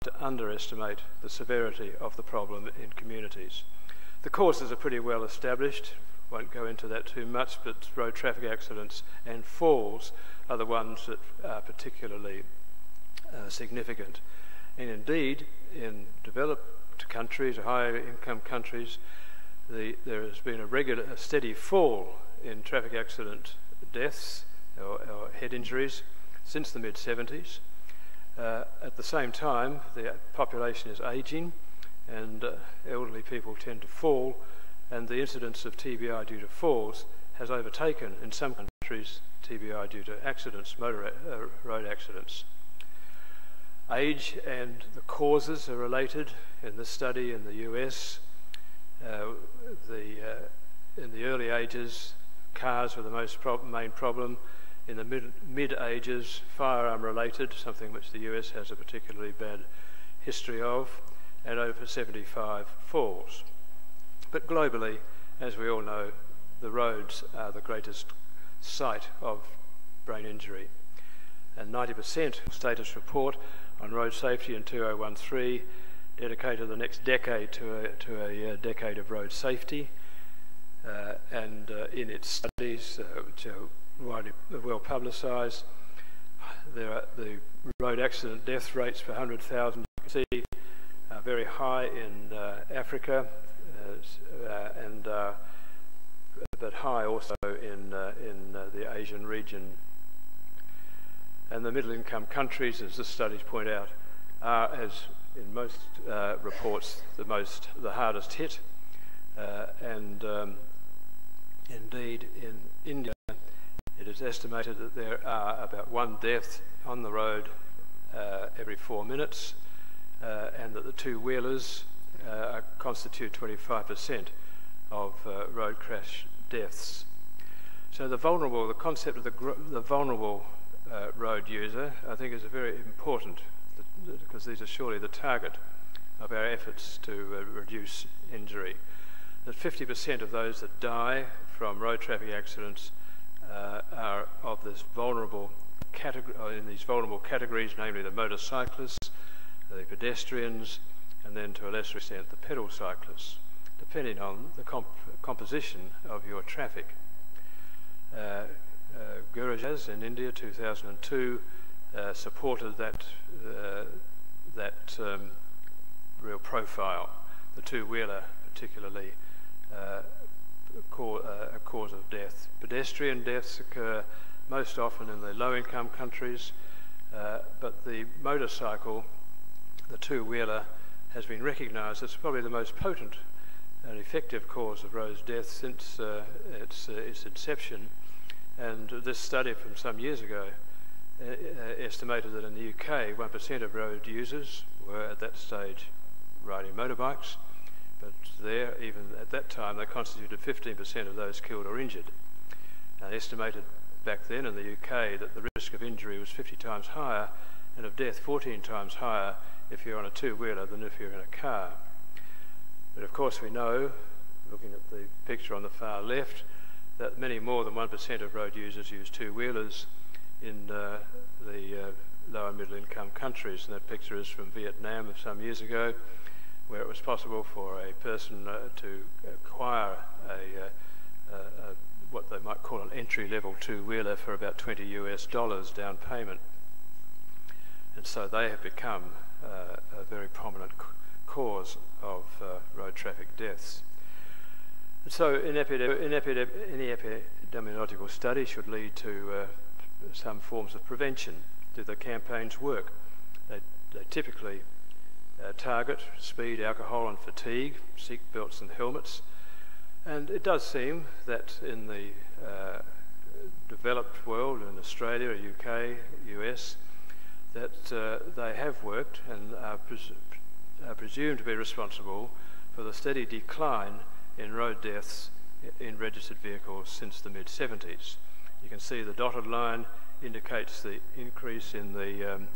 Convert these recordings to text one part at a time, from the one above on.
to underestimate the severity of the problem in communities. The causes are pretty well established. Won't go into that too much, but road traffic accidents and falls are the ones that are particularly significant. And indeed, in developed countries, higher income countries, there has been a steady fall in traffic accident deaths or head injuries since the mid-70s. At the same time, the population is ageing and elderly people tend to fall, and the incidence of TBI due to falls has overtaken, in some countries, TBI due to accidents, road accidents. Age and the causes are related. In this study in the US, in the early ages, cars were the main problem. In the mid-ages, firearm-related, something which the US has a particularly bad history of, and over 75 falls. But globally, as we all know, the roads are the greatest site of brain injury. And 90% status report on road safety in 2013 dedicated the next decade to a decade of road safety. And in its studies, which are widely well publicised, the road accident death rates per 100,000 you can see are very high in Africa, but high also in the Asian region. And the middle-income countries, as the studies point out, are, as in most reports, the hardest hit. Indeed, in India, it is estimated that there are about 1 death on the road every 4 minutes, and that the two-wheelers constitute 25% of road crash deaths. So the concept of the vulnerable road user, I think, is very important, because these are surely the target of our efforts to reduce injury. That 50% of those that die from road traffic accidents are of this vulnerable category, in these vulnerable categories, namely the motorcyclists, the pedestrians, and then to a lesser extent the pedal cyclists, depending on the composition of your traffic. Gurujaz in India, 2002, supported that real profile. The two-wheeler, particularly, a cause of death. Pedestrian deaths occur most often in the low-income countries, but the motorcycle, the two-wheeler, has been recognised as probably the most potent and effective cause of road death since its inception. And this study from some years ago estimated that in the UK, 1% of road users were at that stage riding motorbikes, but there, even at that time, they constituted 15% of those killed or injured. And estimated back then in the UK that the risk of injury was 50 times higher and of death 14 times higher if you're on a two-wheeler than if you're in a car. But of course we know, looking at the picture on the far left, that many more than 1% of road users use two-wheelers in the low and middle income countries. And that picture is from Vietnam of some years ago, where it was possible for a person to acquire what they might call an entry-level two-wheeler for about $20 US down payment. And so they have become a very prominent cause of road traffic deaths. And so any epidemiological study should lead to some forms of prevention. Do the campaigns work? They typically target speed, alcohol and fatigue, seat belts and helmets. And it does seem that in the developed world, in Australia, UK, US, that they have worked and are presumed to be responsible for the steady decline in road deaths in registered vehicles since the mid-70s. You can see the dotted line indicates the increase in the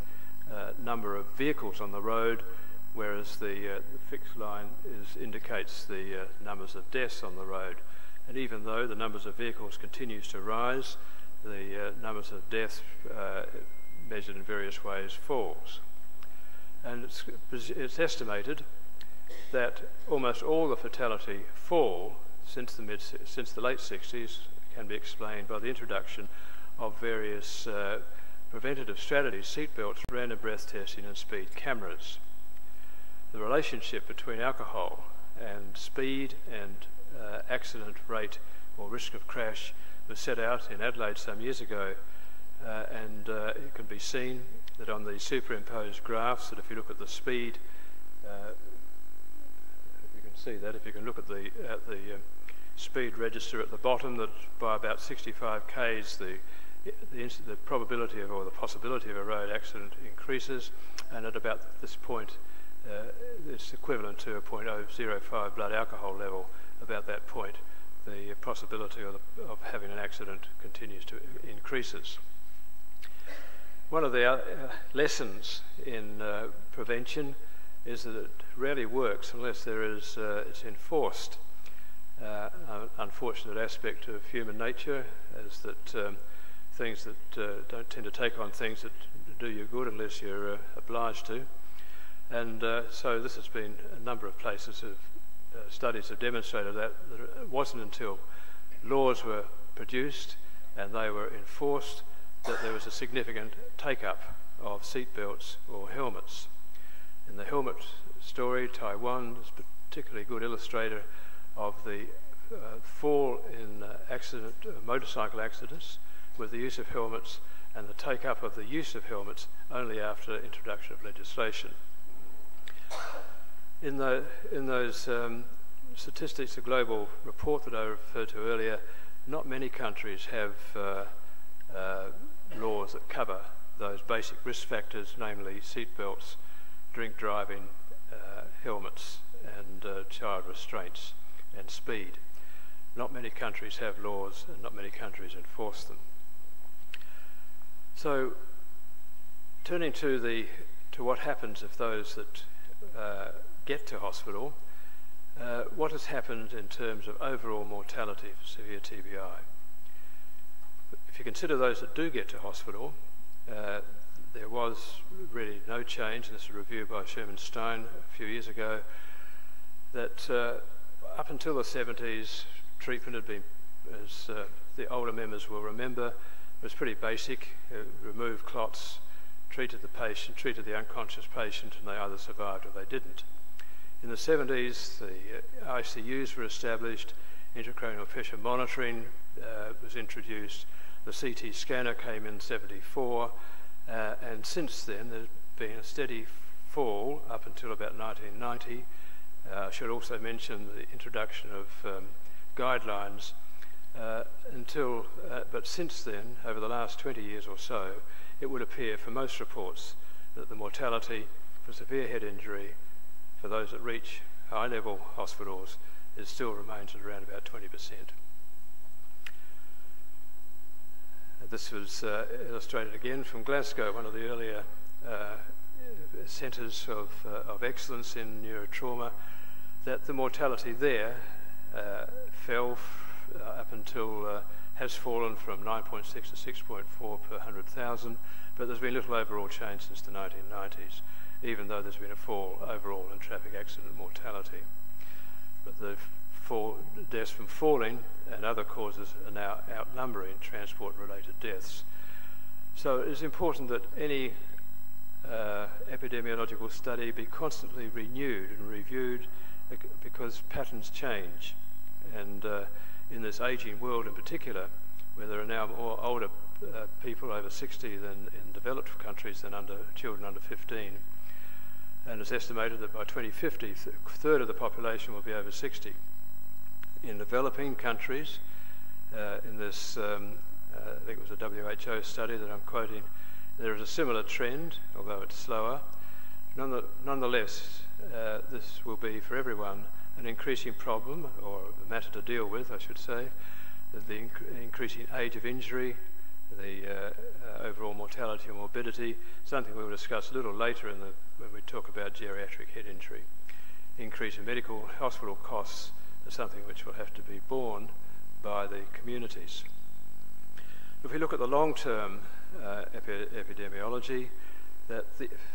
number of vehicles on the road, whereas the fixed line indicates the numbers of deaths on the road. And even though the numbers of vehicles continues to rise, the numbers of deaths measured in various ways falls. And it's estimated that almost all the fatality fall since the late 60s can be explained by the introduction of various preventative strategies, seatbelts, random breath testing and speed cameras. The relationship between alcohol and speed and accident rate or risk of crash was set out in Adelaide some years ago, and it can be seen that on the superimposed graphs, that if you look at the speed, you can see that if you can look at the speed register at the bottom, that by about 65 k's the probability of, or the possibility of a road accident increases, and at about this point it's equivalent to a 0.005 blood alcohol level. About that point the possibility of having an accident continues to increases. One of the lessons in prevention is that it rarely works unless it's enforced. An unfortunate aspect of human nature is that things that don't tend to take on things that do you good unless you're obliged to. And so this has been a number of places of studies have demonstrated that it wasn't until laws were produced and they were enforced that there was a significant take-up of seatbelts or helmets. In the helmet story, Taiwan is a particularly good illustrator of the fall in motorcycle accidents with the use of helmets, and the take-up of the use of helmets only after introduction of legislation. In those statistics, the global report that I referred to earlier, not many countries have laws that cover those basic risk factors, namely seatbelts, drink driving, helmets, and child restraints and speed. Not many countries have laws, and not many countries enforce them. So, turning to what happens if those that get to hospital, what has happened in terms of overall mortality for severe TBI? If you consider those that do get to hospital, there was really no change, and this was reviewed by Sherman Stone a few years ago, that up until the 70s, treatment had been, as the older members will remember, was pretty basic. Removed clots, treated the patient, treated the unconscious patient, and they either survived or they didn't. In the 70s, the ICUs were established, intracranial pressure monitoring was introduced, the CT scanner came in 74, and since then there's been a steady fall up until about 1990. I should also mention the introduction of guidelines but since then, over the last 20 years or so, it would appear for most reports that the mortality for severe head injury for those that reach high-level hospitals still remains at around about 20%. This was illustrated again from Glasgow, one of the earlier centres of excellence in neurotrauma, that the mortality there fell up until has fallen from 9.6 to 6.4 per 100,000, but there's been little overall change since the 1990s, even though there's been a fall overall in traffic accident mortality. But the deaths from falling and other causes are now outnumbering transport-related deaths. So it is important that any epidemiological study be constantly renewed and reviewed, because patterns change. And in this ageing world in particular, where there are now more older people over 60 than in developed countries than children under 15, and it's estimated that by 2050, a third of the population will be over 60. In developing countries, in this, I think it was a WHO study that I'm quoting, there is a similar trend, although it's slower. Nonetheless, this will be for everyone an increasing problem, or a matter to deal with, I should say, the increasing age of injury, the overall mortality and morbidity, something we will discuss a little later when we talk about geriatric head injury. Increase in medical hospital costs is something which will have to be borne by the communities. If we look at the long-term epidemiology,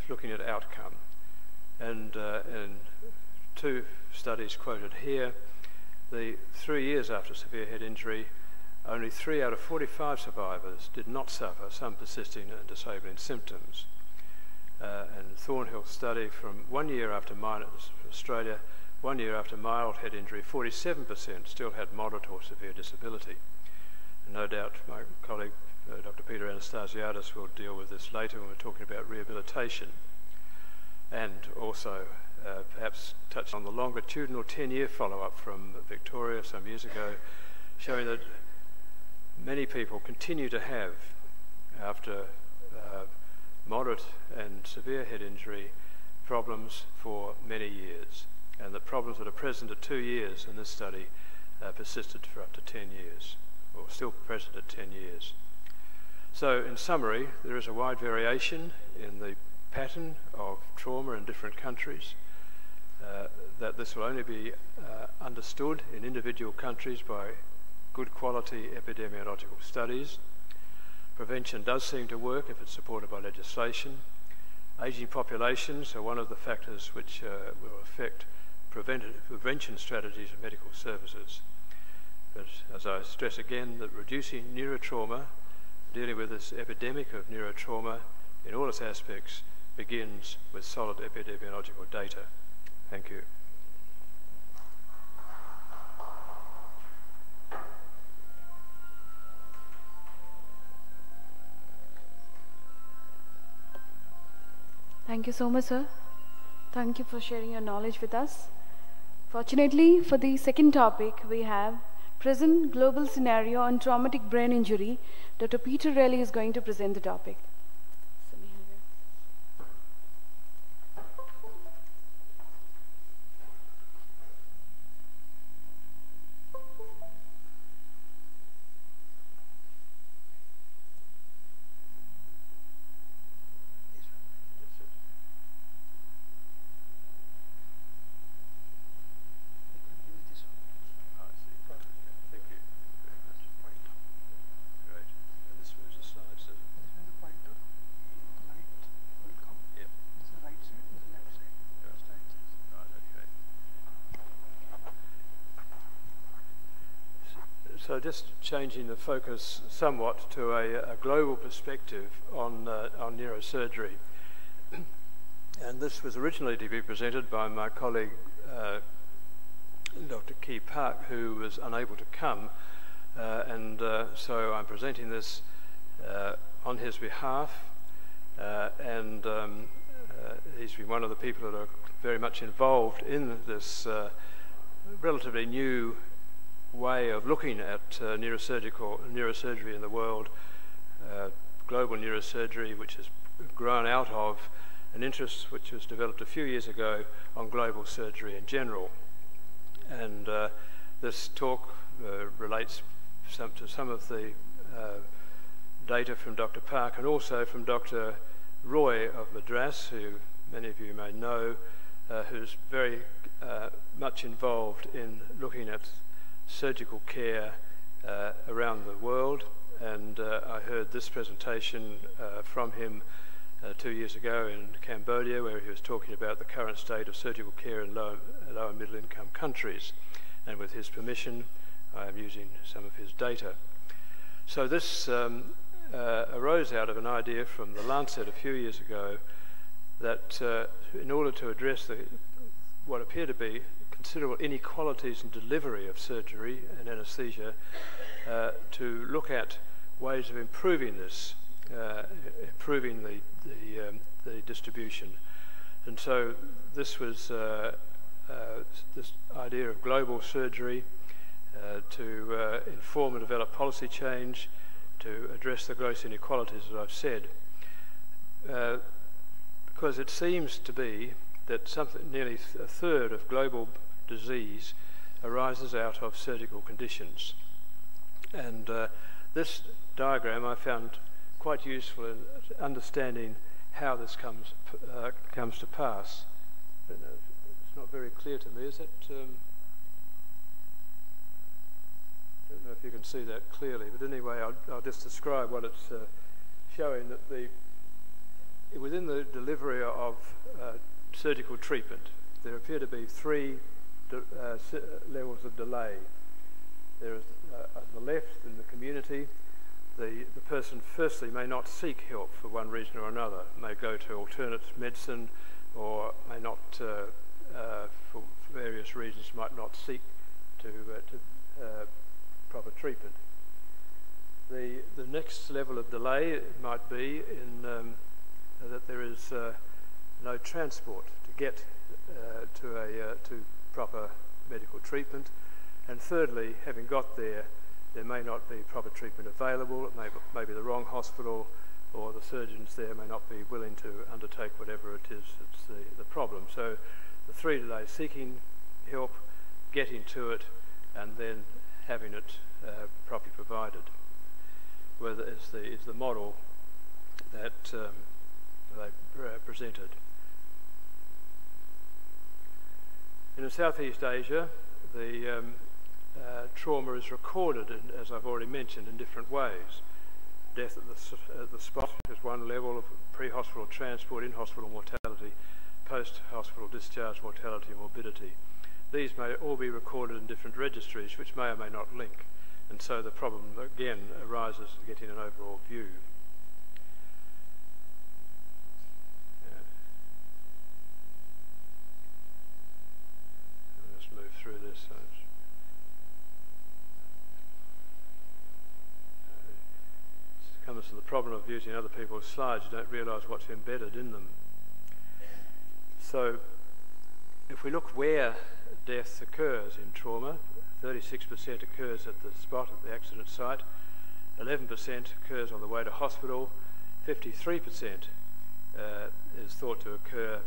looking at outcome, And in 2 studies quoted here, the 3 years after severe head injury, only 3 out of 45 survivors did not suffer some persisting and disabling symptoms. And Thornhill's study from 1 year after Australia, 1 year after mild head injury, 47% still had moderate or severe disability. And no doubt my colleague, Dr. Peter Anastasiadis, will deal with this later when we're talking about rehabilitation. And also perhaps touch on the longitudinal 10-year follow-up from Victoria some years ago, showing that many people continue to have, after moderate and severe head injury, problems for many years. And the problems that are present at 2 years in this study persisted for up to 10 years, or still present at 10 years. So in summary, there is a wide variation in the pattern of trauma in different countries, that this will only be understood in individual countries by good quality epidemiological studies. Prevention does seem to work if it's supported by legislation. Aging populations are one of the factors which will affect prevention strategies in medical services. But as I stress again, that reducing neurotrauma, dealing with this epidemic of neurotrauma in all its aspects, begins with solid epidemiological data. Thank you. Thank you so much, sir. Thank you for sharing your knowledge with us. Fortunately, for the second topic, we have present global scenario on traumatic brain injury. Dr. Peter Relly is going to present the topic. So just changing the focus somewhat to a global perspective on neurosurgery. And this was originally to be presented by my colleague, Dr. Kee Park, who was unable to come. So I'm presenting this on his behalf. He's been one of the people that are very much involved in this relatively new way of looking at neurosurgery in the world, global neurosurgery, which has grown out of an interest which was developed a few years ago on global surgery in general. And this talk relates to some of the data from Dr. Park and also from Dr. Roy of Madras, who many of you may know, who's very much involved in looking at surgical care around the world, and I heard this presentation from him 2 years ago in Cambodia, where he was talking about the current state of surgical care in low and middle income countries, and with his permission I am using some of his data. So this arose out of an idea from the Lancet a few years ago that in order to address what appear to be considerable inequalities in delivery of surgery and anaesthesia, to look at ways of improving this, improving the distribution. And so this was this idea of global surgery to inform and develop policy change to address the gross inequalities that I've said. Because it seems to be that nearly a third of global disease arises out of surgical conditions. And this diagram I found quite useful in understanding how this comes to pass. I don't know, it's not very clear to me. Is it? I don't know if you can see that clearly, but anyway, I'll just describe what it's showing. That within the delivery of surgical treatment. There appear to be three levels of delay. There is, on the left, in the community, the person firstly may not seek help for one reason or another, may go to alternate medicine, or may not, for various reasons, might not seek to proper treatment. The next level of delay might be in that there is no transport to get to proper medical treatment, and thirdly, having got there, there may not be proper treatment available. It may be the wrong hospital, or the surgeons there may not be willing to undertake whatever it is that's the problem. So the three delays: seeking help, getting to it, and then having it properly provided. Whether is the model that they presented. In Southeast Asia, the trauma is recorded, as I've already mentioned, in different ways. Death at the spot is one level of pre-hospital transport, in-hospital mortality, post-hospital discharge mortality and morbidity. These may all be recorded in different registries, which may or may not link, and so the problem again arises in getting an overall view. I'll just move through this. It comes to the problem of using other people's slides. You don't realise what's embedded in them. So if we look where death occurs in trauma, 36% occurs at the spot, at the accident site, 11% occurs on the way to hospital, 53% is thought to occur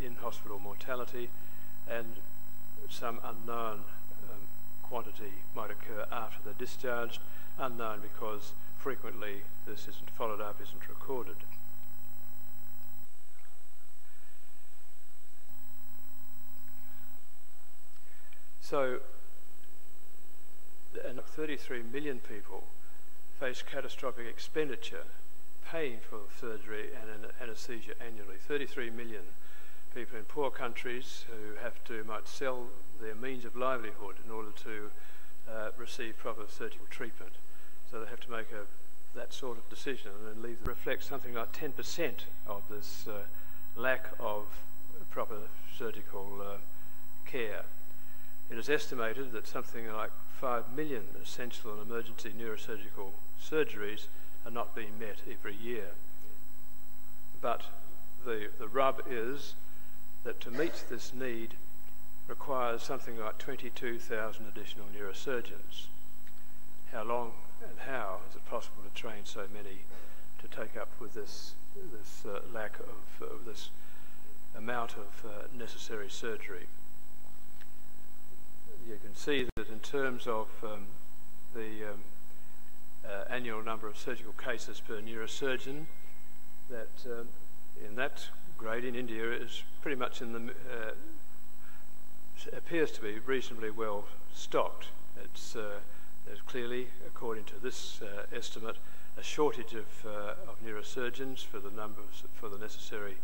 in hospital mortality, and some unknown quantity might occur after they're discharged, unknown because frequently this isn't followed up, isn't recorded. So, 33 million people face catastrophic expenditure paying for surgery and anaesthesia annually. 33 million people in poor countries who might sell their means of livelihood in order to receive proper surgical treatment. So they have to make that sort of decision and then reflects something like 10% of this lack of proper surgical care. It is estimated that something like 5 million essential and emergency neurosurgical surgeries are not being met every year. But the rub is that to meet this need requires something like 22,000 additional neurosurgeons. How long and how is it possible to train so many to take up with this lack of this amount of necessary surgery? You can see that in terms of the annual number of surgical cases per neurosurgeon, that in that grade in India is pretty much in the appears to be reasonably well stocked. There's clearly, according to this estimate, a shortage of neurosurgeons for the necessary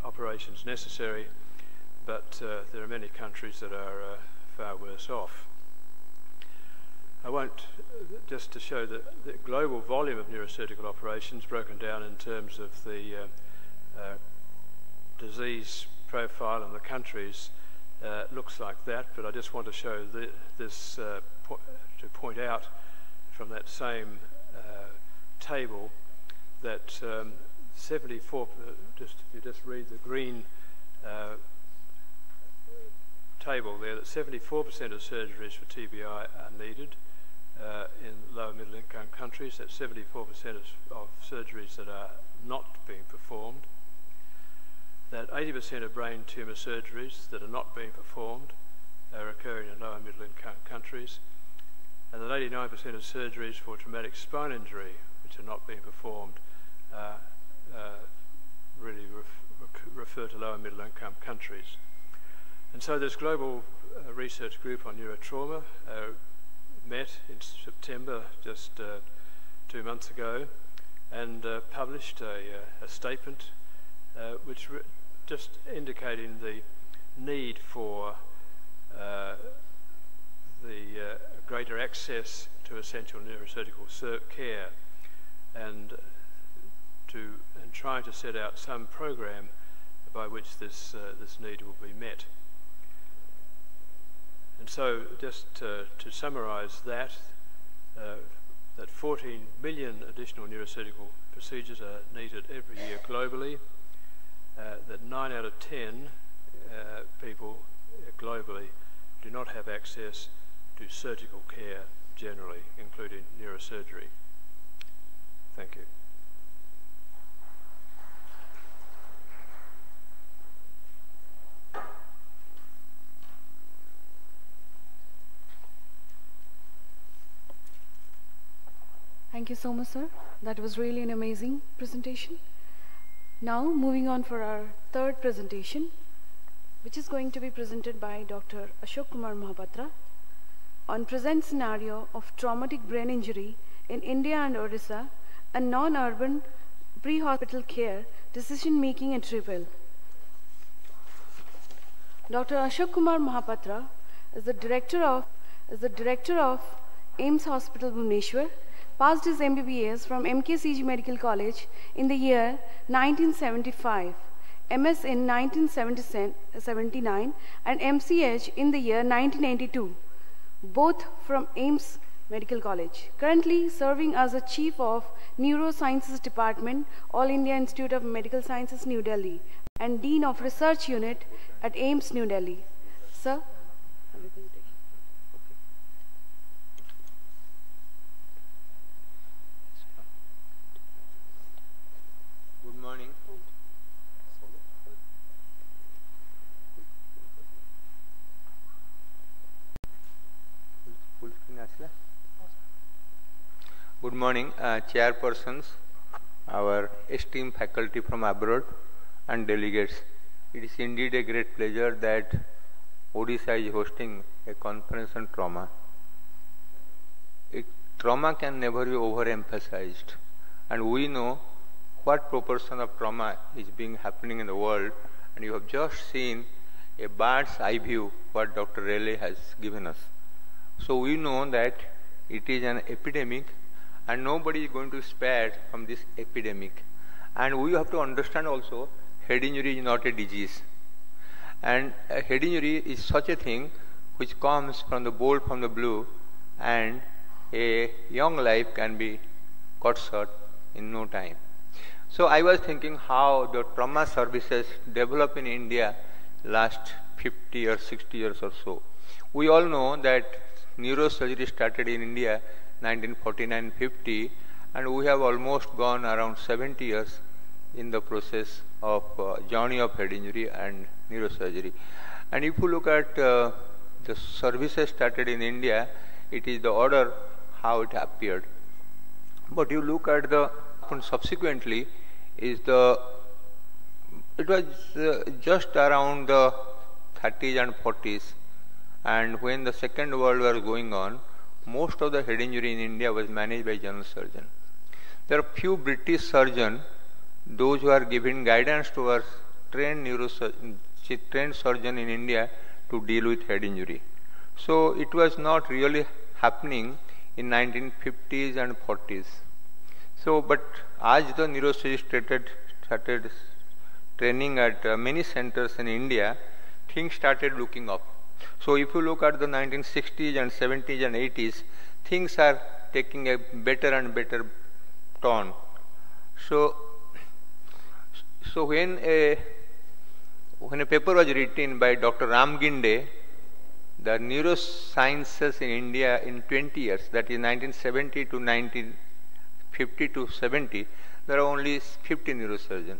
operations necessary, but there are many countries that are far worse off. I won't, just to show the global volume of neurosurgical operations broken down in terms of the disease profile in the countries, looks like that, but I just want to show this to point out from that same table that 74, if you just read the green table there, that 74% of surgeries for TBI are needed in low and middle income countries. That's 74% of surgeries that are not being performed. That 80% of brain tumour surgeries that are not being performed are occurring in low and middle income countries, and that 89% of surgeries for traumatic spine injury which are not being performed really refer to low and middle income countries. And so this global research group on neurotrauma met in September, just 2 months ago, and published a statement which just indicating the need for the greater access to essential neurosurgical care, and trying to set out some program by which this need will be met. And so, just to summarise that 14 million additional neurosurgical procedures are needed every year globally, that 9 out of 10 people globally do not have access to surgical care generally, including neurosurgery. Thank you. Thank you so much, sir. That was really an amazing presentation. Now, moving on for our third presentation, which is going to be presented by Dr. Ashok Kumar Mahapatra on present scenario of traumatic brain injury in India and Odisha, a non-urban pre-hospital care decision-making and trial. Dr. Ashok Kumar Mahapatra is the director of AAMS Hospital, Bhubaneswar. Passed his MBBS from MKCG Medical College in the year 1975, MS in 1979, and MCH in the year 1992, both from AIIMS Medical College. Currently serving as a Chief of Neurosciences Department, All India Institute of Medical Sciences, New Delhi, and Dean of Research Unit at AIIMS, New Delhi. Sir? Good morning, chairpersons, our esteemed faculty from abroad, and delegates. It is indeed a great pleasure that Odisha is hosting a conference on trauma. Trauma can never be overemphasized, and we know what proportion of trauma is being happening in the world, and you have just seen a bird's eye view what Dr. Raleigh has given us. So we know that it is an epidemic, and nobody is going to spare from this epidemic. And we have to understand also, head injury is not a disease. And a head injury is such a thing which comes from the bolt from the blue, and a young life can be cut short in no time. So I was thinking how the trauma services develop in India last 50 or 60 years or so. We all know that neurosurgery started in India 1949-50, and we have almost gone around 70 years in the process of journey of head injury and neurosurgery. And if you look at the services started in India, it is the order how it appeared. But you look at the subsequently is it was just around the 30s and 40s, and when the Second World War was going on, most of the head injury in India was managed by general surgeon. There are few British surgeons, those who are giving guidance to our trained surgeon in India to deal with head injury. So it was not really happening in 1950s and 40s. So, but as the neurosurgery started training at many centers in India, things started looking up. So if you look at the 1960s and 70s and 80s, things are taking a better and better turn. So when a paper was written by Dr. Ram Ginde, the neurosciences in India in 20 years, that is 1970 to 1950 to 70, there are only 50 neurosurgeons.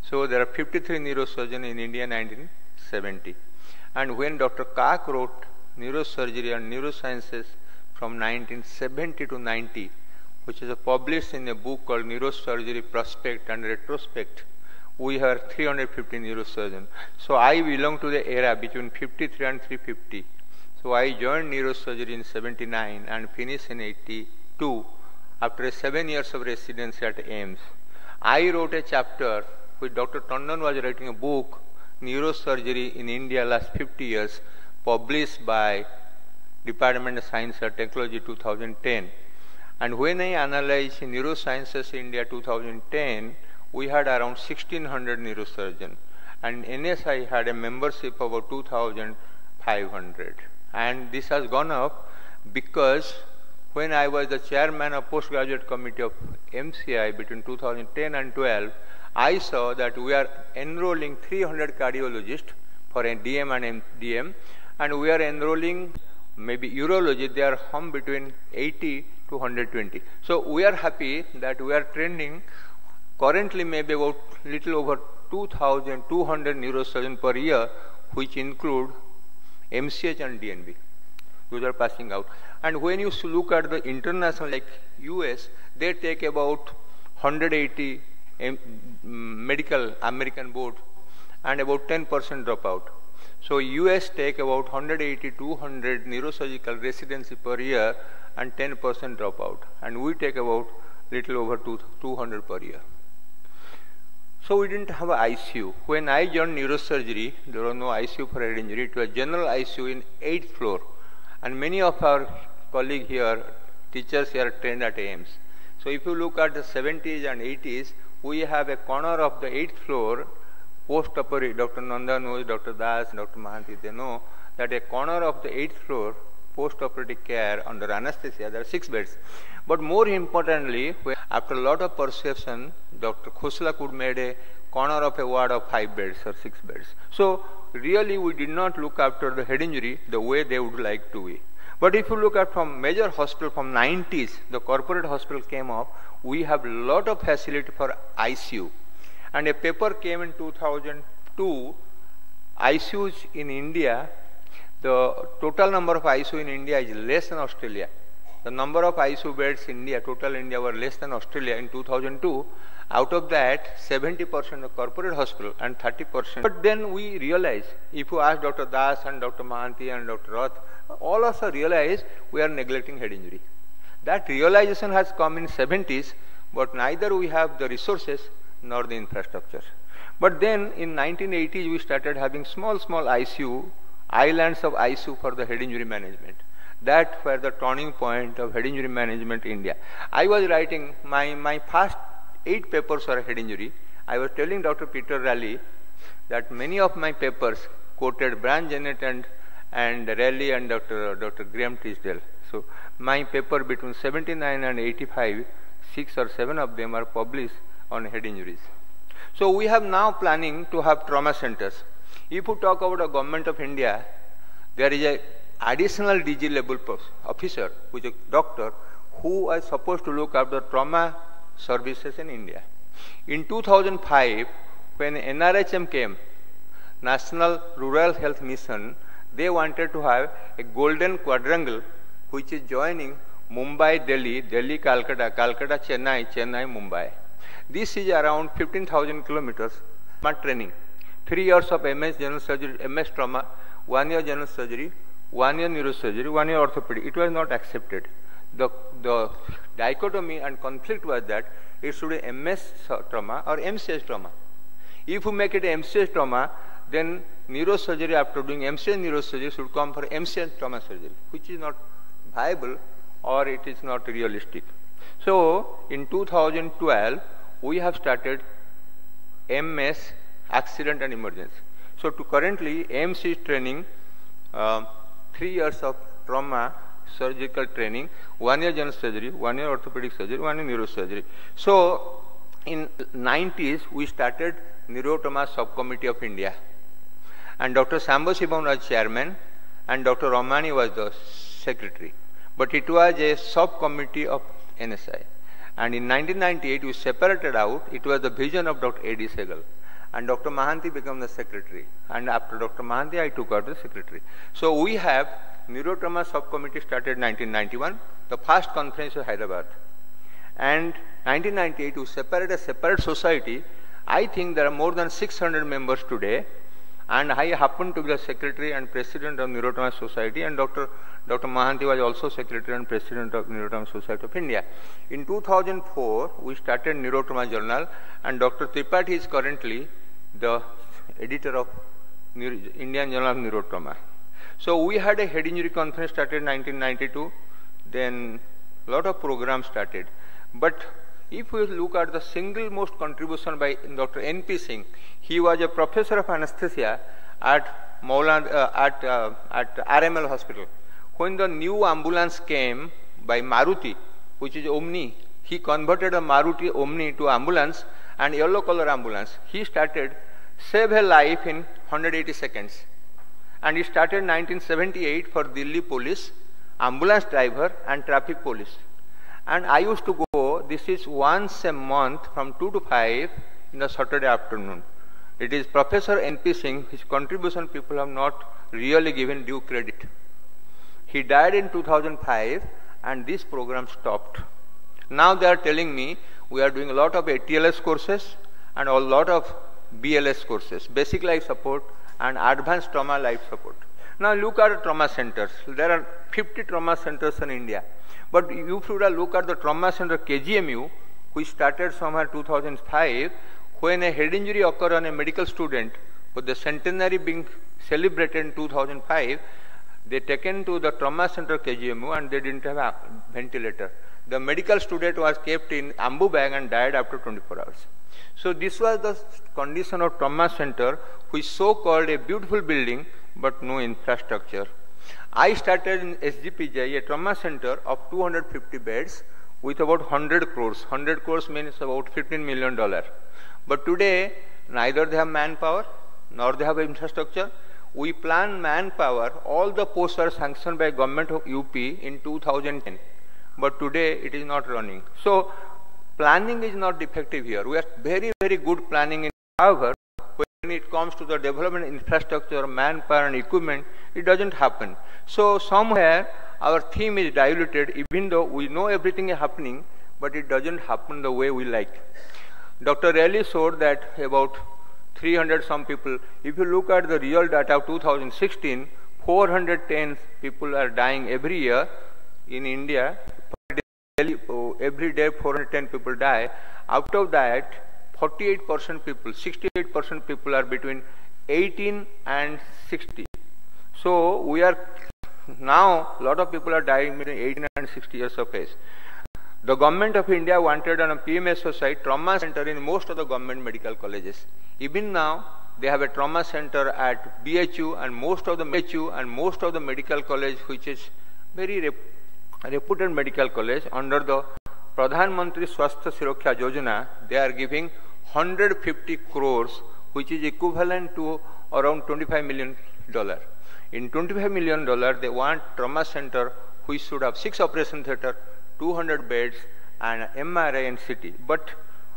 So there are 53 neurosurgeons in India in 1970. And when Dr. Kak wrote Neurosurgery and Neurosciences from 1970 to 90, which is published in a book called Neurosurgery Prospect and Retrospect, we have 350 neurosurgeons. So I belong to the era between 53 and 350. So I joined neurosurgery in 79 and finished in 82 after 7 years of residency at AIIMS. I wrote a chapter which Dr. Tandon was writing a book, Neurosurgery in India last 50 years, published by Department of Science and Technology 2010. And when I analyzed Neurosciences India 2010, we had around 1600 neurosurgeons. And NSI had a membership of about 2,500. And this has gone up because when I was the chairman of postgraduate committee of MCI between 2010 and 12, I saw that we are enrolling 300 cardiologists for a DM and MDM, and we are enrolling maybe urology, they are home between 80 to 120. So we are happy that we are trending currently maybe about little over 2,200 neurosurgeons per year, which include MCH and DNB. Those are passing out. And when you look at the international, like US, they take about 180 medical American board and about 10% dropout. So US take about 180 to 200 neurosurgical residency per year and 10% dropout. And we take about little over 200 per year. So we didn't have an ICU. When I joined neurosurgery, there was no ICU for head injury. It was general ICU in 8th floor. And many of our colleagues here, teachers here, trained at AIMS. So if you look at the 70s and 80s, we have a corner of the 8th floor, post-operative, Dr. Nanda knows, Dr. Das, Dr. Mahanti, they know that a corner of the 8th floor, post-operative care under anesthesia, there are 6 beds. But more importantly, after a lot of persuasion, Dr. Khosla could make a corner of a ward of 5 beds or 6 beds. So really we did not look after the head injury the way they would like to be. But if you look at from major hospital from 90s, the corporate hospital came up, we have a lot of facility for ICU. And a paper came in 2002, ICUs in India, the total number of ICU in India is less than Australia. The number of ICU beds in India, total India were less than Australia in 2002. Out of that, 70% of corporate hospital and 30%. But then we realized, if you ask Dr. Das and Dr. Mahanti and Dr. Roth, all of us realize we are neglecting head injury. That realization has come in 70s, but neither we have the resources nor the infrastructure. But then in 1980s, we started having small ICU, islands of ICU for the head injury management. That were the turning point of head injury management in India. I was writing my first 8 papers for head injury. I was telling Dr. Peter Raleigh that many of my papers quoted Brian Jennett and Raleigh and Dr. Graham Tisdale. So my paper between 79 and 85, 6 or 7 of them are published on head injuries. So we have now planning to have trauma centers. If you talk about the government of India, there is a additional DG level officer, which is a doctor, who is supposed to look after trauma services in India. In 2005, when NRHM came, National Rural Health Mission, they wanted to have a golden quadrangle which is joining Mumbai, Delhi, Delhi, Calcutta, Calcutta, Chennai, Chennai, Mumbai. This is around 15,000 kilometers. Smart training. 3 years of MS general surgery, MS trauma, 1 year general surgery, 1 year neurosurgery, 1 year orthopedic. It was not accepted. The dichotomy and conflict was that it should be MS trauma or MCS trauma. If you make it MCS trauma, then neurosurgery after doing MCS neurosurgery should come for MCS trauma surgery, which is not viable or it is not realistic. So in 2012, we have started MS accident and emergency. So to currently AMC is training 3 years of trauma surgical training, 1 year general surgery, 1 year orthopedic surgery, 1 year neurosurgery. So in 90s, we started Neurotrauma Subcommittee of India. And Dr. Sambo Sivam was chairman and Dr. Ramani was the secretary. But it was a subcommittee of NSI. And in 1998, we separated out. It was the vision of Dr. A.D. Segal. And Dr. Mahanti became the secretary. And after Dr. Mahanti, I took out the secretary. So we have Neurotrauma Subcommittee started in 1991, the first conference of Hyderabad. And 1998, we separated a separate society. I think there are more than 600 members today. And I happened to be the secretary and president of Neurotrauma Society, and Dr. Mahanti was also secretary and president of Neurotrauma Society of India. In 2004, we started Neurotrauma Journal, and Dr. Tripathi is currently the editor of Indian Journal of Neurotrauma. So we had a head injury conference started in 1992, then a lot of programs started. But if we look at the single most contribution by Dr. N.P. Singh, he was a professor of anesthesia at RML hospital. When the new ambulance came by Maruti, which is Omni, he converted a Maruti Omni to ambulance and yellow color ambulance. He started Save a Life in 180 seconds. And he started in 1978 for Delhi police, ambulance driver and traffic police. And I used to go, this is once a month from 2 to 5 in the Saturday afternoon. It is Professor N.P. Singh, his contribution people have not really given due credit. He died in 2005 and this program stopped. Now they are telling me we are doing a lot of ATLS courses and a lot of BLS courses, basic life support and advanced trauma life support. Now look at trauma centers. There are 50 trauma centers in India. But you should look at the trauma center KGMU, which started somewhere 2005, when a head injury occurred on a medical student, with the centenary being celebrated in 2005, they taken to the trauma center KGMU and they didn't have a ventilator. The medical student was kept in ambu bag and died after 24 hours. So this was the condition of trauma center, which so-called a beautiful building, but no infrastructure. I started in SGPJ, a trauma center of 250 beds with about 100 crores. 100 crores means about $15 million. But today, neither they have manpower, nor they have infrastructure. We plan manpower. All the posts are sanctioned by government of UP in 2010. But today, it is not running. So, planning is not defective here. We have very, very good planning in however, when it comes to the development infrastructure, manpower and equipment, it doesn't happen. So somewhere our theme is diluted, even though we know everything is happening, but it doesn't happen the way we like. Dr. Raleigh showed that about 300 some people, if you look at the real data of 2016, 410 people are dying every year in India. Every day 410 people die. Out of that, 48% people, 68% people are between 18 and 60. So we are now, a lot of people are dying between 18 and 60 years of age. The government of India wanted on a PMSO site trauma center in most of the government medical colleges. Even now, they have a trauma center at BHU and most of the medical college, which is very reputed medical college under the Pradhan Mantri Swasthya Suraksha Yojana. They are giving 150 crores, which is equivalent to around $25 million. In $25 million, they want trauma center which should have 6 operation theater, 200 beds and MRI and CT. But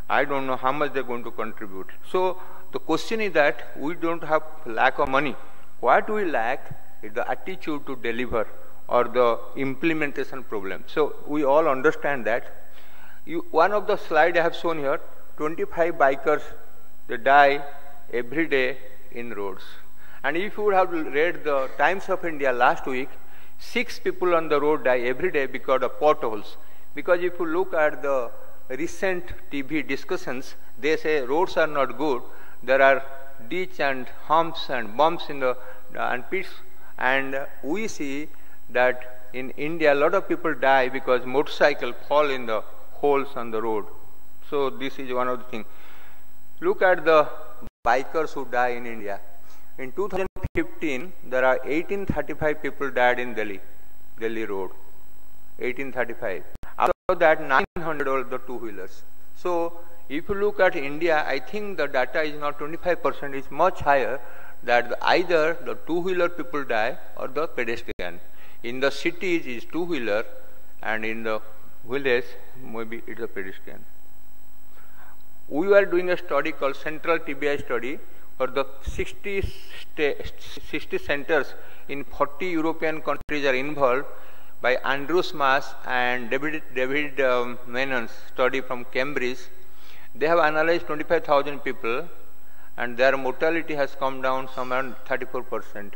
I don't know how much they're going to contribute. So the question is that we don't have lack of money. What we lack is the attitude to deliver or the implementation problem. So we all understand that. One of the slides I have shown here, 25 bikers, they die every day in roads. And if you would have read the Times of India last week, 6 people on the road die every day because of potholes. Because if you look at the recent TV discussions, they say roads are not good. There are ditch and humps and bumps in the and pits. And we see that in India, a lot of people die because motorcycles fall in the holes on the road. So this is one of the things. Look at the bikers who die in India. In 2015, there are 1835 people died in Delhi road. 1835. After that, 900 are the two-wheelers. So if you look at India, I think the data is not 25%, it's much higher, that either the two-wheeler people die or the pedestrian. In the cities, it's two-wheeler, and in the village, maybe it's a pedestrian. We were doing a study called Central TBI study for the 60 centers in 40 European countries are involved by Andrews Mas and David Menon's study from Cambridge. They have analyzed 25,000 people and their mortality has come down somewhere 34%.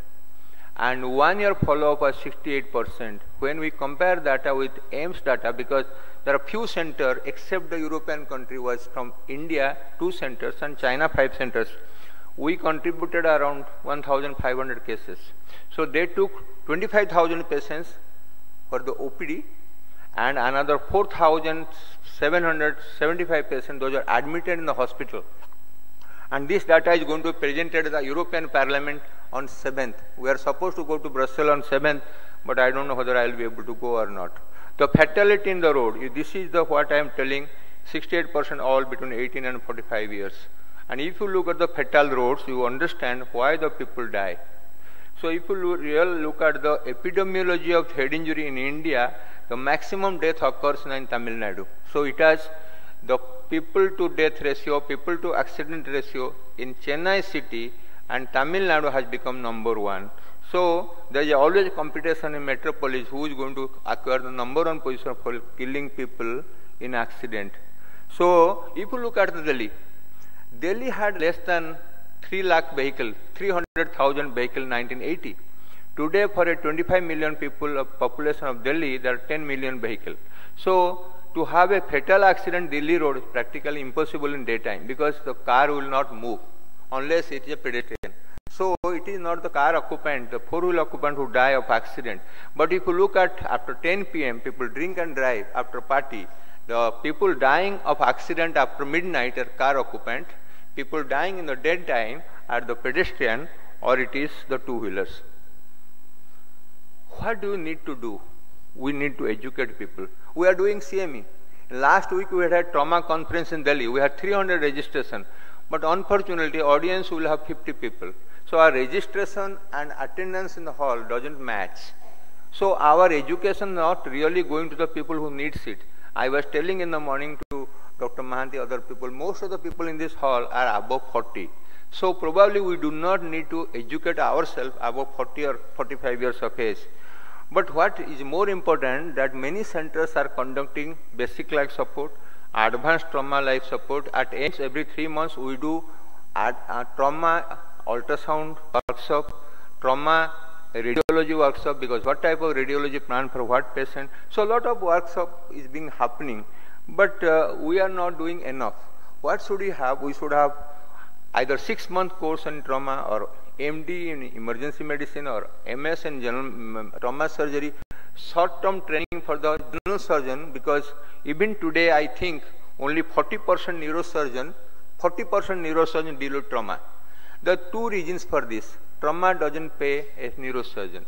And 1 year follow-up was 68%. When we compare data with AIMS data, because there are few centers, except the European country was from India, 2 centers, and China, 5 centers. We contributed around 1,500 cases. So they took 25,000 patients for the OPD, and another 4,775 patients, those are admitted in the hospital. And this data is going to be presented at the European Parliament on 7th. We are supposed to go to Brussels on 7th, but I don't know whether I will be able to go or not. The fatality in the road, this is what I am telling, 68% all between 18 and 45 years. And if you look at the fatal roads, you understand why the people die. So if you really look at the epidemiology of head injury in India, the maximum death occurs in Tamil Nadu. So it has the people to death ratio, people to accident ratio in Chennai city, and Tamil Nadu has become number 1. So there is always competition in metropolis who is going to acquire the number 1 position for killing people in accident. So if you look at Delhi, Delhi had less than 3 lakh vehicles, 300,000 vehicles in 1980. Today, for a 25 million people of population of Delhi, there are 10 million vehicles. So to have a fatal accident Delhi road is practically impossible in daytime, because the car will not move unless it is a pedestrian. So it is not the car occupant, the 4-wheel occupant who die of accident. But if you look at after 10 p.m., people drink and drive after party. The people dying of accident after midnight are car occupant. People dying in the daytime are the pedestrian, or it is the 2-wheelers. What do we need to do? We need to educate people. We are doing CME. Last week we had a trauma conference in Delhi. We had 300 registration. But unfortunately, audience will have 50 people. So our registration and attendance in the hall doesn't match. So our education not really going to the people who needs it. I was telling in the morning to Dr. Mahanti, other people, most of the people in this hall are above 40. So probably we do not need to educate ourselves above 40 or 45 years of age. But what is more important, that many centers are conducting basic life support, advanced trauma life support. At AIMS, every 3 months we do trauma ultrasound workshop, trauma radiology workshop, because what type of radiology plan for what patient. So a lot of workshop is being happening, but we are not doing enough. What should we have? We should have either 6-month course in trauma, or MD in emergency medicine, or MS in general trauma surgery, short-term training for the general surgeon, because even today I think only 40% neurosurgeon deal with trauma. There are 2 reasons for this. Trauma doesn't pay a neurosurgeon,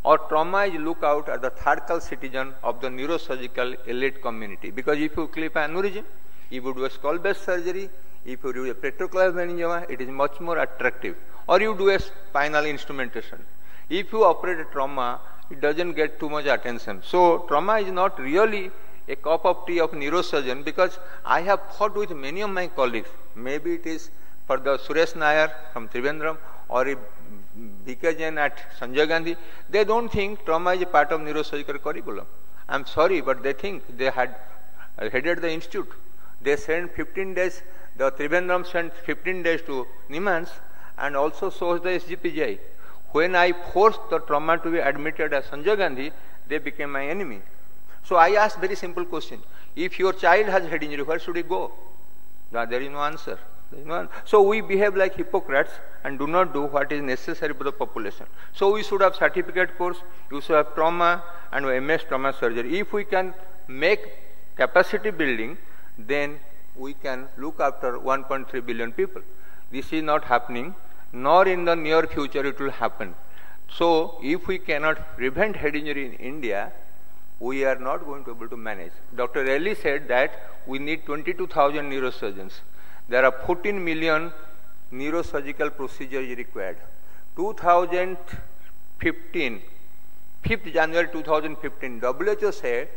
or trauma is look out as the third-class citizen of the neurosurgical elite community. Because if you clip aneurysm, if you do a skull-based surgery, if you do a petroclive meningioma, it is much more attractive. Or you do a spinal instrumentation. If you operate a trauma, it doesn't get too much attention. So trauma is not really a cup of tea of neurosurgeon, because I have fought with many of my colleagues. Maybe it is for the Suresh Nair from Trivandrum, or a BK Jain at Sanjay Gandhi. They don't think trauma is a part of neurosurgical curriculum. I'm sorry, but they think. They had headed the institute. They sent 15 days, the Trivandrum sent 15 days to Nimans, and also shows the SGPGI. When I forced the trauma to be admitted at Sanjay Gandhi, they became my enemy. So I asked very simple question. If your child has head injury, where should he go? There is no answer. So we behave like hypocrites and do not do what is necessary for the population. So we should have certificate course, you should have trauma and MS trauma surgery. If we can make capacity building, then we can look after 1.3 billion people. This is not happening, nor in the near future it will happen. So if we cannot prevent head injury in India, we are not going to be able to manage. Dr. Relly said that we need 22,000 neurosurgeons. There are 14 million neurosurgical procedures required. 2015, 5th January 2015, WHO said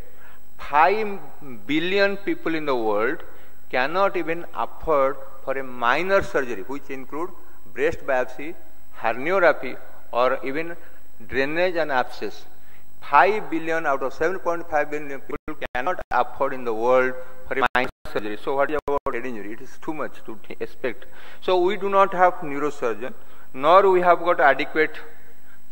5 billion people in the world cannot even afford for a minor surgery, which include breast biopsy, herniorrhaphy, or even drainage and abscess. 5 billion out of 7.5 billion people cannot afford in the world for a minor surgery. So what is our head injury. It is too much to expect. So we do not have neurosurgeon, nor we have got adequate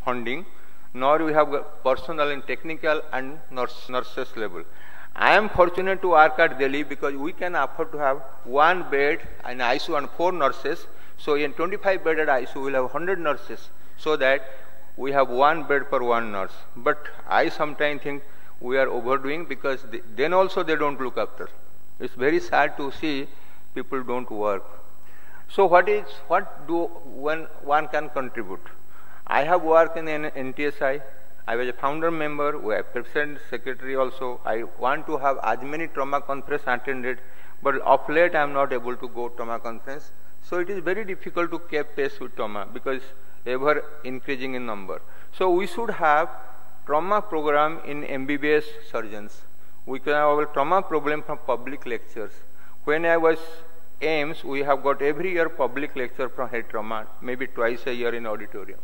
funding, nor we have got personnel in technical and nurses level. I am fortunate to work at Delhi because we can afford to have one bed in ICU and 4 nurses. So in 25 bedded ICU, we will have 100 nurses, so that we have one bed per one nurse. But I sometimes think we are overdoing, because then also they don't look after. It's very sad to see people don't work. So what do one can contribute? I have worked in NTSI. I was a founder member, we are president, secretary also. I want to have as many trauma conference attended, but of late I am not able to go trauma conference. So it is very difficult to keep pace with trauma, because ever increasing in number. So we should have trauma program in MBBS surgeons. We can have a trauma problem from public lectures. When I was AIMS, we have got every year public lecture from head trauma, maybe twice a year in auditorium.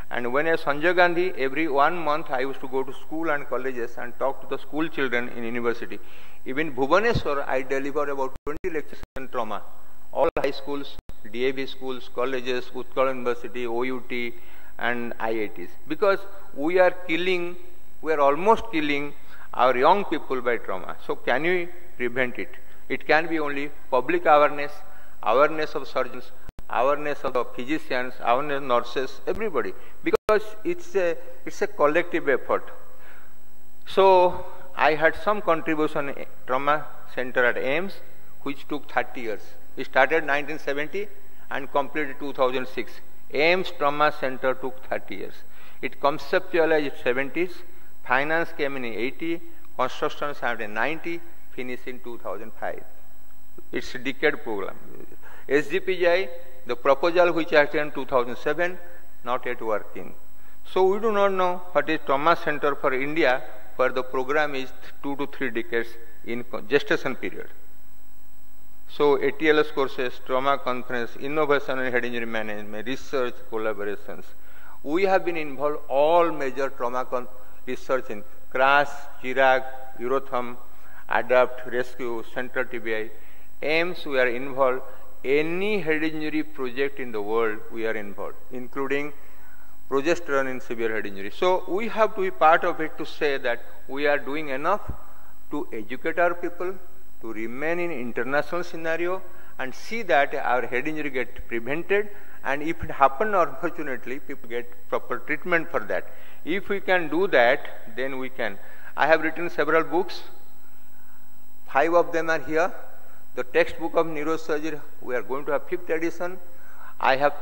And when I was Sanjay Gandhi, every 1 month I used to go to school and colleges and talk to the school children in university. Even Bhubaneswar, I deliver about 20 lectures on trauma. All high schools, DAV schools, colleges, Utkal University, OUT and IITs. Because we are almost killing our young people by trauma. So can we prevent it? It can be only public awareness, awareness of surgeons, awareness of the physicians, awareness of nurses, everybody, because it's a collective effort. So I had some contribution in trauma center at AIMS, which took 30 years. It started 1970 and completed 2006. AIMS Trauma Center took 30 years. It conceptualized in 70s, finance came in 80, construction started in 90, finished in 2005. It's a decade program. SGPGI, the proposal which I attended in 2007, not yet working. So we do not know what is trauma center for India, where the program is 2 to 3 decades in gestation period. So ATLS courses, trauma conference, innovation in head injury management, research, collaborations. We have been involved all major trauma research in CRAS, CHIRAG, Eurothum, ADAPT, Rescue, Central TBI. AIMS, we are involved. Any head injury project in the world, we are involved, including progesterone in severe head injury. So we have to be part of it to say that we are doing enough to educate our people, to remain in international scenario and see that our head injury get prevented, and if it happens unfortunately, people get proper treatment for that. If we can do that, then we can. I have written several books. 5 of them are here. The textbook of neurosurgery, we are going to have 5th edition. I have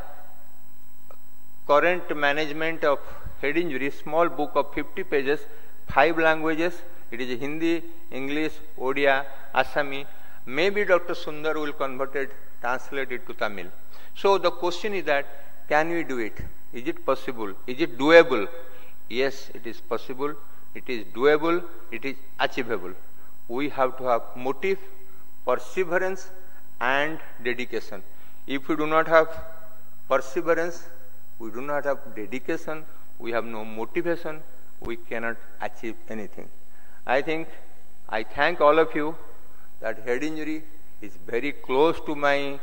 current management of head injury, small book of 50 pages, 5 languages. It is Hindi, English, Odia, Assami. Maybe Dr. Sundar will convert it, translate it to Tamil. So the question is that, can we do it? Is it possible? Is it doable? Yes, it is possible. It is doable. It is achievable. We have to have motive, perseverance and dedication. If we do not have perseverance, we do not have dedication, we have no motivation, we cannot achieve anything. I thank all of you that head injury is very close to my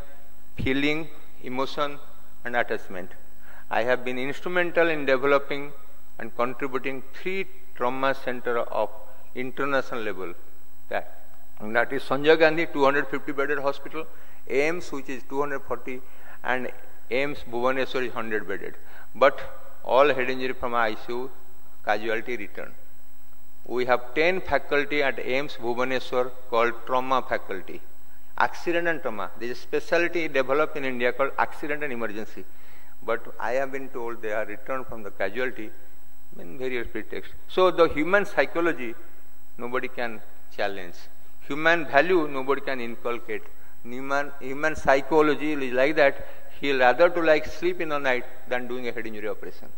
feeling, emotion and attachment. I have been instrumental in developing and contributing 3 trauma centers of international level. That is Sanjay Gandhi, 250 bedded hospital, AIMS which is 240, and AIMS Bhubaneswar is 100 bedded. But all head injury from ICU casualty return. We have 10 faculty at AIMS Bhubaneswar called trauma faculty. Accident and trauma. There is a specialty developed in India called accident and emergency. But I have been told they are returned from the casualty in various pretexts. So the human psychology, nobody can challenge. Human value, nobody can inculcate. Human psychology is like that. He will rather to sleep in the night than doing a head injury operation.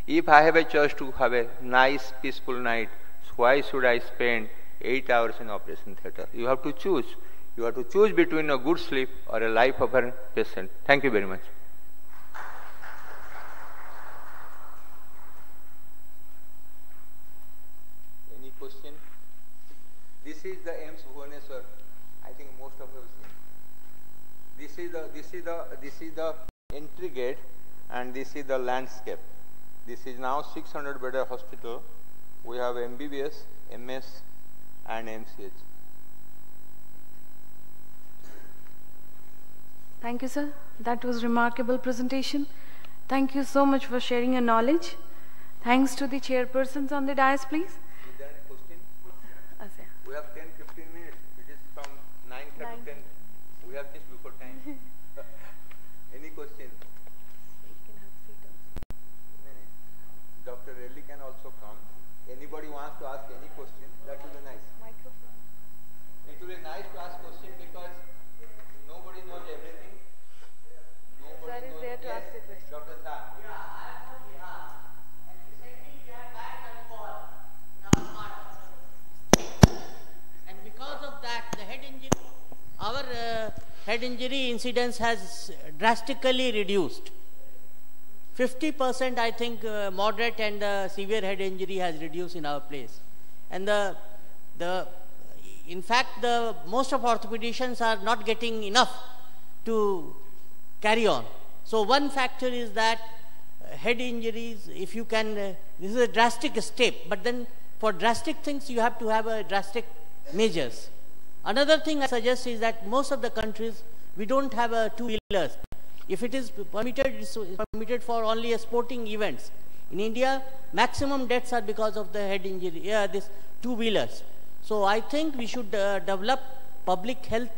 If I have a choice to have a nice, peaceful night, why should I spend 8 hours in operation theatre? You have to choose. You have to choose between a good sleep or a life of a patient. Thank you very much. Any question? This is the AIMS Bhubaneswar. I think most of you have seen. this is the entry gate, and this is the landscape. This is now 600 bedded hospital. We have MBBS, MS, and MCH. Thank you, sir. That was remarkable presentation. Thank you so much for sharing your knowledge. Thanks to the chairpersons on the dais, please. Is there any question? We have 10-15 minutes. It is from 9:30 to 10. We have this before time. Any question? You can have a seat also. Dr. Relly can also come. Anybody wants to ask any question, that will be nice. Microphone. It will be nice to ask question because nobody knows everything. Sir is there to ask the question. Dr. Shah. And because of that, the head injury, our head injury incidence has drastically reduced. 50% I think moderate and severe head injury has reduced in our place. And in fact, most of orthopedicians are not getting enough to carry on. So one factor is that head injuries, if you can, this is a drastic step, but then for drastic things you have to have a drastic measures. Another thing I suggest is that most of the countries, we don't have two-wheelers. If it is permitted, it's permitted for only sporting events. In India, maximum deaths are because of the head injury, this two-wheelers. So I think we should develop public health,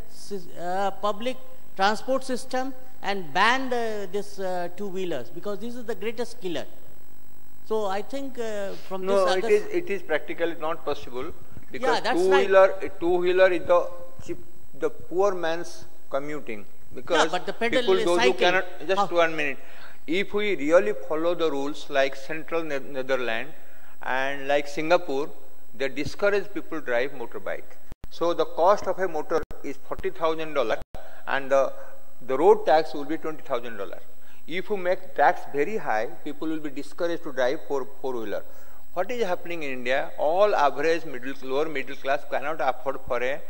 public transport system and ban this two-wheelers, because this is the greatest killer. So I think from no, this it is practically not possible, because two-wheeler is the poor man's commuting. Because but the pedal people, is those cycling. who cannot, just 1 minute, if we really follow the rules like Central Netherlands and like Singapore, they discourage people drive motorbike. So the cost of a motor is $40,000 and the road tax will be $20,000. If you make tax very high, people will be discouraged to drive four-wheeler. What is happening in India? All average lower middle class cannot afford for a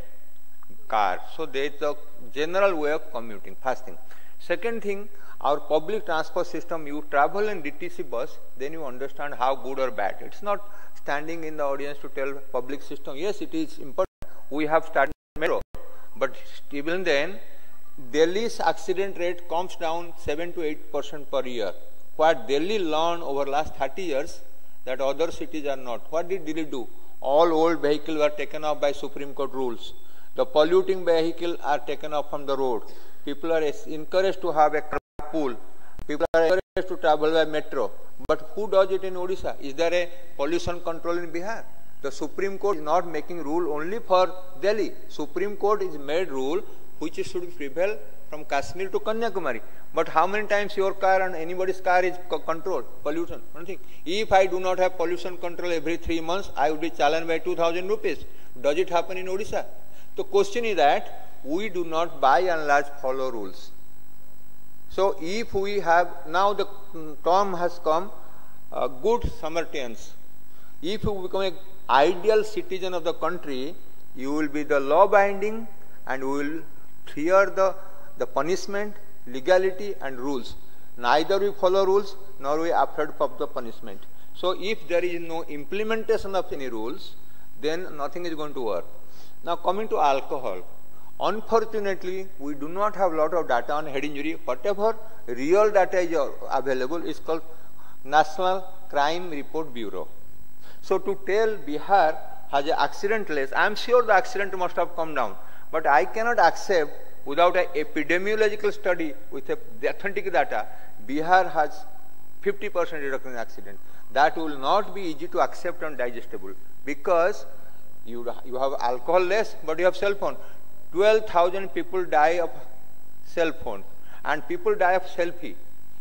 car. So there is a general way of commuting, first thing. Second thing, our public transport system, you travel in DTC bus, then you understand how good or bad. It's not standing in the audience to tell public system. Yes, it is important. We have started metro, but even then, Delhi's accident rate comes down 7 to 8% per year. What Delhi learned over last 30 years, that other cities are not. What did Delhi do? All old vehicles were taken off by Supreme Court rules. The polluting vehicles are taken off from the road. People are encouraged to have a carpool. People are encouraged to travel by metro. But who does it in Odisha? Is there a pollution control in Bihar? The Supreme Court is not making rule only for Delhi. Supreme Court is made rule which should prevail from Kashmir to Kanyakumari. But how many times your car and anybody's car is controlled? Pollution. One thing. If I do not have pollution control every 3 months, I would be challenged by 2,000 rupees. Does it happen in Odisha? The question is that we do not by and large follow rules. So if we have, now the term has come, good Samaritans. If you become an ideal citizen of the country, you will be the law binding and will fear the punishment, legality and rules. Neither we follow rules nor we are afraid of the punishment. So if there is no implementation of any rules, then nothing is going to work. Now coming to alcohol, unfortunately we do not have a lot of data on head injury. Whatever real data is available is called National Crime Report Bureau. So to tell Bihar has an accident less, I am sure the accident must have come down, but I cannot accept without an epidemiological study with the authentic data, Bihar has 50% reduction in accident. That will not be easy to accept and digestible, because you have alcohol less, but you have cell phone. 12,000 people die of cell phone, and people die of selfie.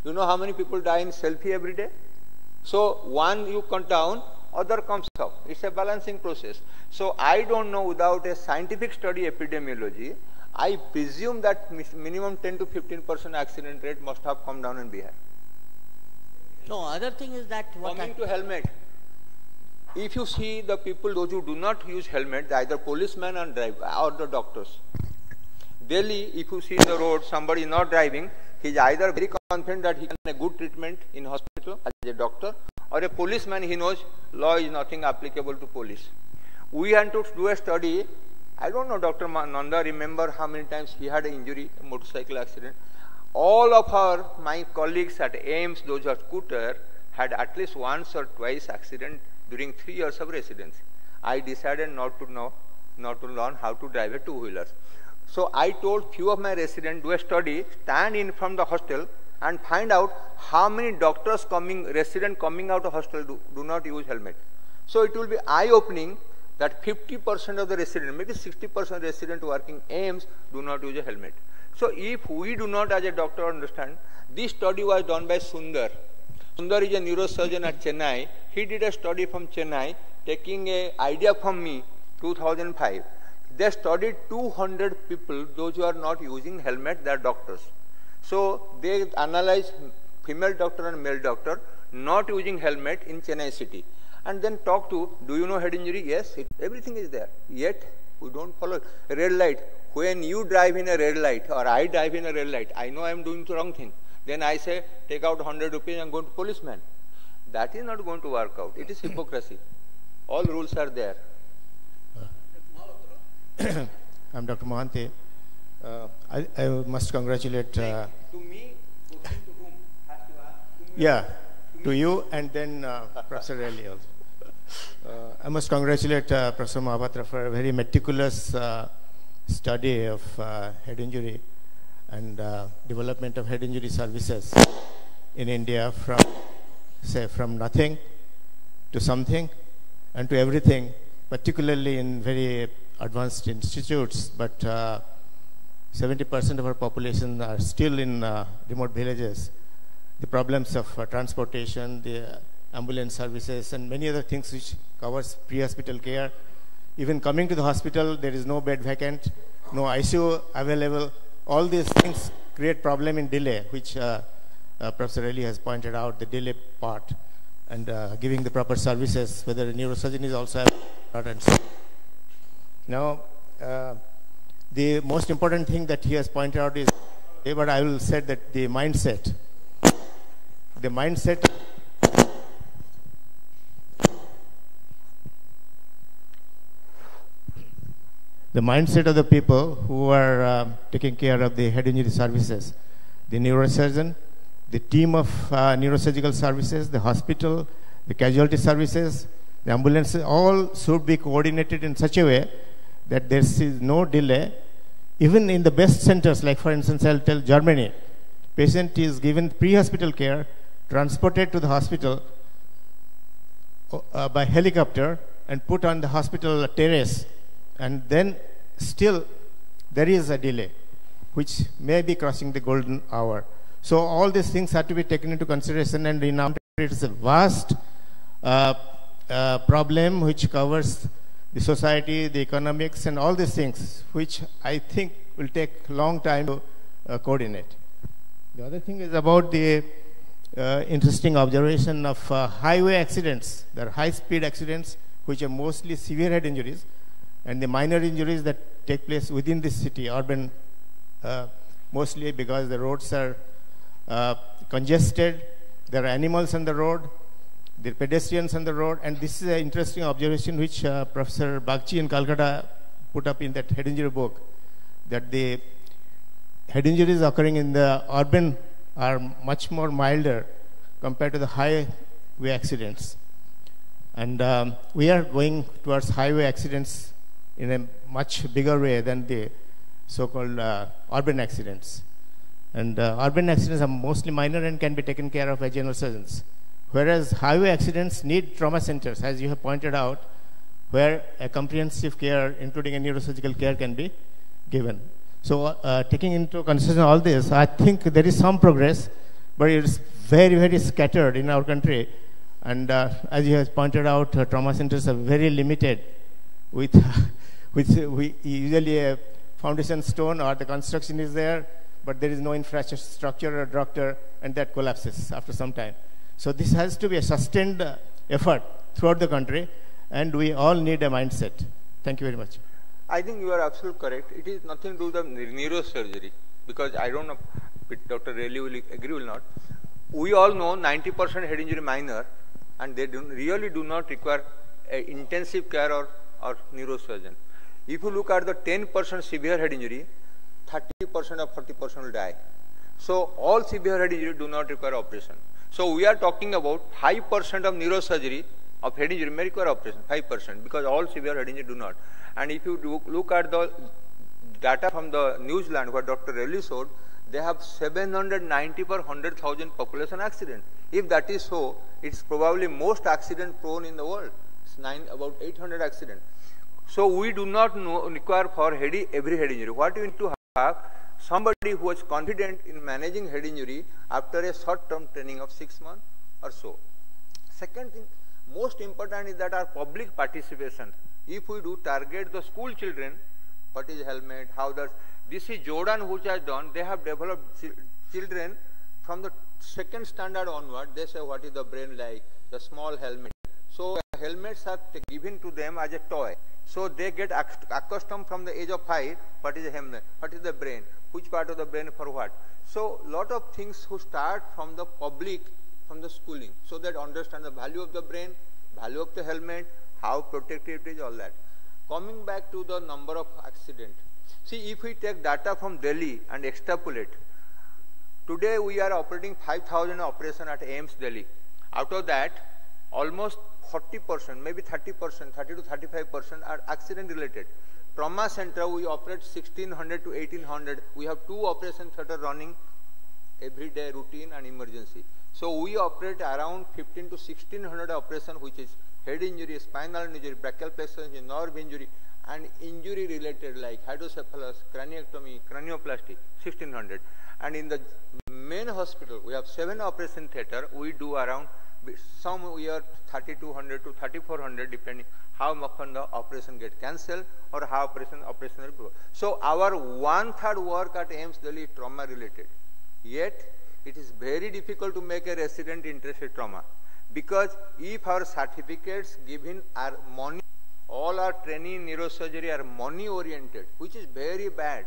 You know how many people die in selfie every day? So one you count down, other comes up. It's a balancing process. So I don't know, without a scientific study epidemiology, I presume that minimum 10 to 15% accident rate must have come down in Bihar. No, other thing is that coming to helmet. If you see the people, those who do not use helmet, either policemen and driver or the doctors, Delhi, if you see in the road somebody is not driving, he is either very confident that he can get a good treatment in hospital as a doctor, or a policeman, he knows law is nothing applicable to police. We had to do a study. I don't know, Dr. Nanda remember how many times he had an injury, a motorcycle accident. All of my colleagues at AIMS, those who are scooter, had at least once or twice accident during 3 years of residency. I decided not to learn how to drive a two-wheeler. So I told few of my residents, do a study, stand in from the hostel and find out how many doctors residents coming out of hostel do not use helmet. So it will be eye-opening that 50% of the residents, maybe 60% residents working AIMS do not use a helmet. So if we do not as a doctor understand, this study was done by Sundar. Sundar is a neurosurgeon at Chennai. He did a study from Chennai, taking an idea from me, 2005. They studied 200 people, those who are not using helmet, they are doctors. So they analyzed female doctor and male doctor not using helmet in Chennai city. And then talk to, do you know head injury? Yes, everything is there. Yet we don't follow. Red light. When you drive in a red light or I drive in a red light, I know I am doing the wrong thing. Then I say, take out 100 rupees and go to policeman. That is not going to work out. It is hypocrisy. All rules are there. I'm Dr. Mohante. I must congratulate... to me, to whom? Has to ask? Yeah, to you and then Professor Relly also. I must congratulate Professor Mahapatra for a very meticulous study of head injury and development of head injury services in India from nothing to something and to everything, particularly in very advanced institutes, but 70% of our population are still in remote villages. The problems of transportation, the ambulance services, and many other things which covers pre-hospital care. Even coming to the hospital, there is no bed vacant, no ICU available. All these things create problem in delay, which Professor Relly has pointed out, the delay part, and giving the proper services, whether a neurosurgeon is also important. Now, the most important thing that he has pointed out is, but I will say that the mindset. The mindset of the people who are taking care of the head injury services, the neurosurgeon, the team of neurosurgical services, the hospital, the casualty services, the ambulances, all should be coordinated in such a way that there is no delay. Even in the best centers, like for instance, I'll tell Germany, patient is given pre-hospital care, transported to the hospital by helicopter and put on the hospital terrace, and then still there is a delay, which may be crossing the golden hour. So all these things have to be taken into consideration, and in our country it is a vast problem which covers the society, the economics, and all these things, which I think will take a long time to coordinate. The other thing is about the interesting observation of highway accidents. There are high-speed accidents, which are mostly severe head injuries, and the minor injuries that take place within the city, urban, mostly because the roads are congested, there are animals on the road, there are pedestrians on the road, and this is an interesting observation which Professor Bagchi in Calcutta put up in that head injury book, that the head injuries occurring in the urban are much more milder compared to the highway accidents. And we are going towards highway accidents in a much bigger way than the so-called urban accidents. And urban accidents are mostly minor and can be taken care of by general surgeons. Whereas highway accidents need trauma centers, as you have pointed out, where a comprehensive care, including a neurosurgical care, can be given. So taking into consideration all this, I think there is some progress, but it is very, very scattered in our country. And as you have pointed out, trauma centers are very limited with usually a foundation stone or the construction is there, but there is no infrastructure or doctor, and that collapses after some time. So this has to be a sustained effort throughout the country, and we all need a mindset. Thank you very much. I think you are absolutely correct. It is nothing to do with the neurosurgery, because I don't know if Dr. Relly will agree or not. We all know 90% head injury minor, and they really do not require intensive care or neurosurgeon. If you look at the 10% severe head injury, 30% or 40% will die. So all severe head injury do not require operation. So we are talking about 5% of neurosurgery of head injury may require operation, 5%, because all severe head injury do not. And if you look at the data from the New Zealand, what Dr. Relly showed, they have 790 per 100,000 population accident. If that is so, it's probably most accident prone in the world. It's about 800 accident. So we do not require for every head injury. What we need to have, somebody who is confident in managing head injury after a short-term training of 6 months or so. Second thing, most important is that our public participation. If we do target the school children, what is helmet, how does, this is Jordan which has done, they have developed children from the 2nd standard onward, they say what is the brain like, the small helmet. So helmets are given to them as a toy. So they get accustomed from the age of 5, what is the helmet, what is the brain, which part of the brain for what. So lot of things who start from the public, from the schooling, so that understand the value of the brain, value of the helmet, how protective it is, all that. Coming back to the number of accidents. See, if we take data from Delhi and extrapolate, today we are operating 5,000 operations at AIIMS Delhi. Out of that, almost 40%, maybe 30%, 30 to 35% are accident related. Trauma center, we operate 1600 to 1800. We have 2 operation theater running everyday routine and emergency. So we operate around 15 to 1600 operation, which is head injury, spinal injury, brachial plexus injury, nerve injury, and injury related like hydrocephalus, craniectomy, cranioplasty, 1600. And in the main hospital, we have 7 operation theater. We do around, some year 3200 to 3400, depending how often the operation get cancelled or how operation will go. So our 1/3 work at AIIMS Delhi is trauma related. Yet it is very difficult to make a resident interested in trauma, because if our certificates given are money, all our training in neurosurgery are money oriented, which is very bad.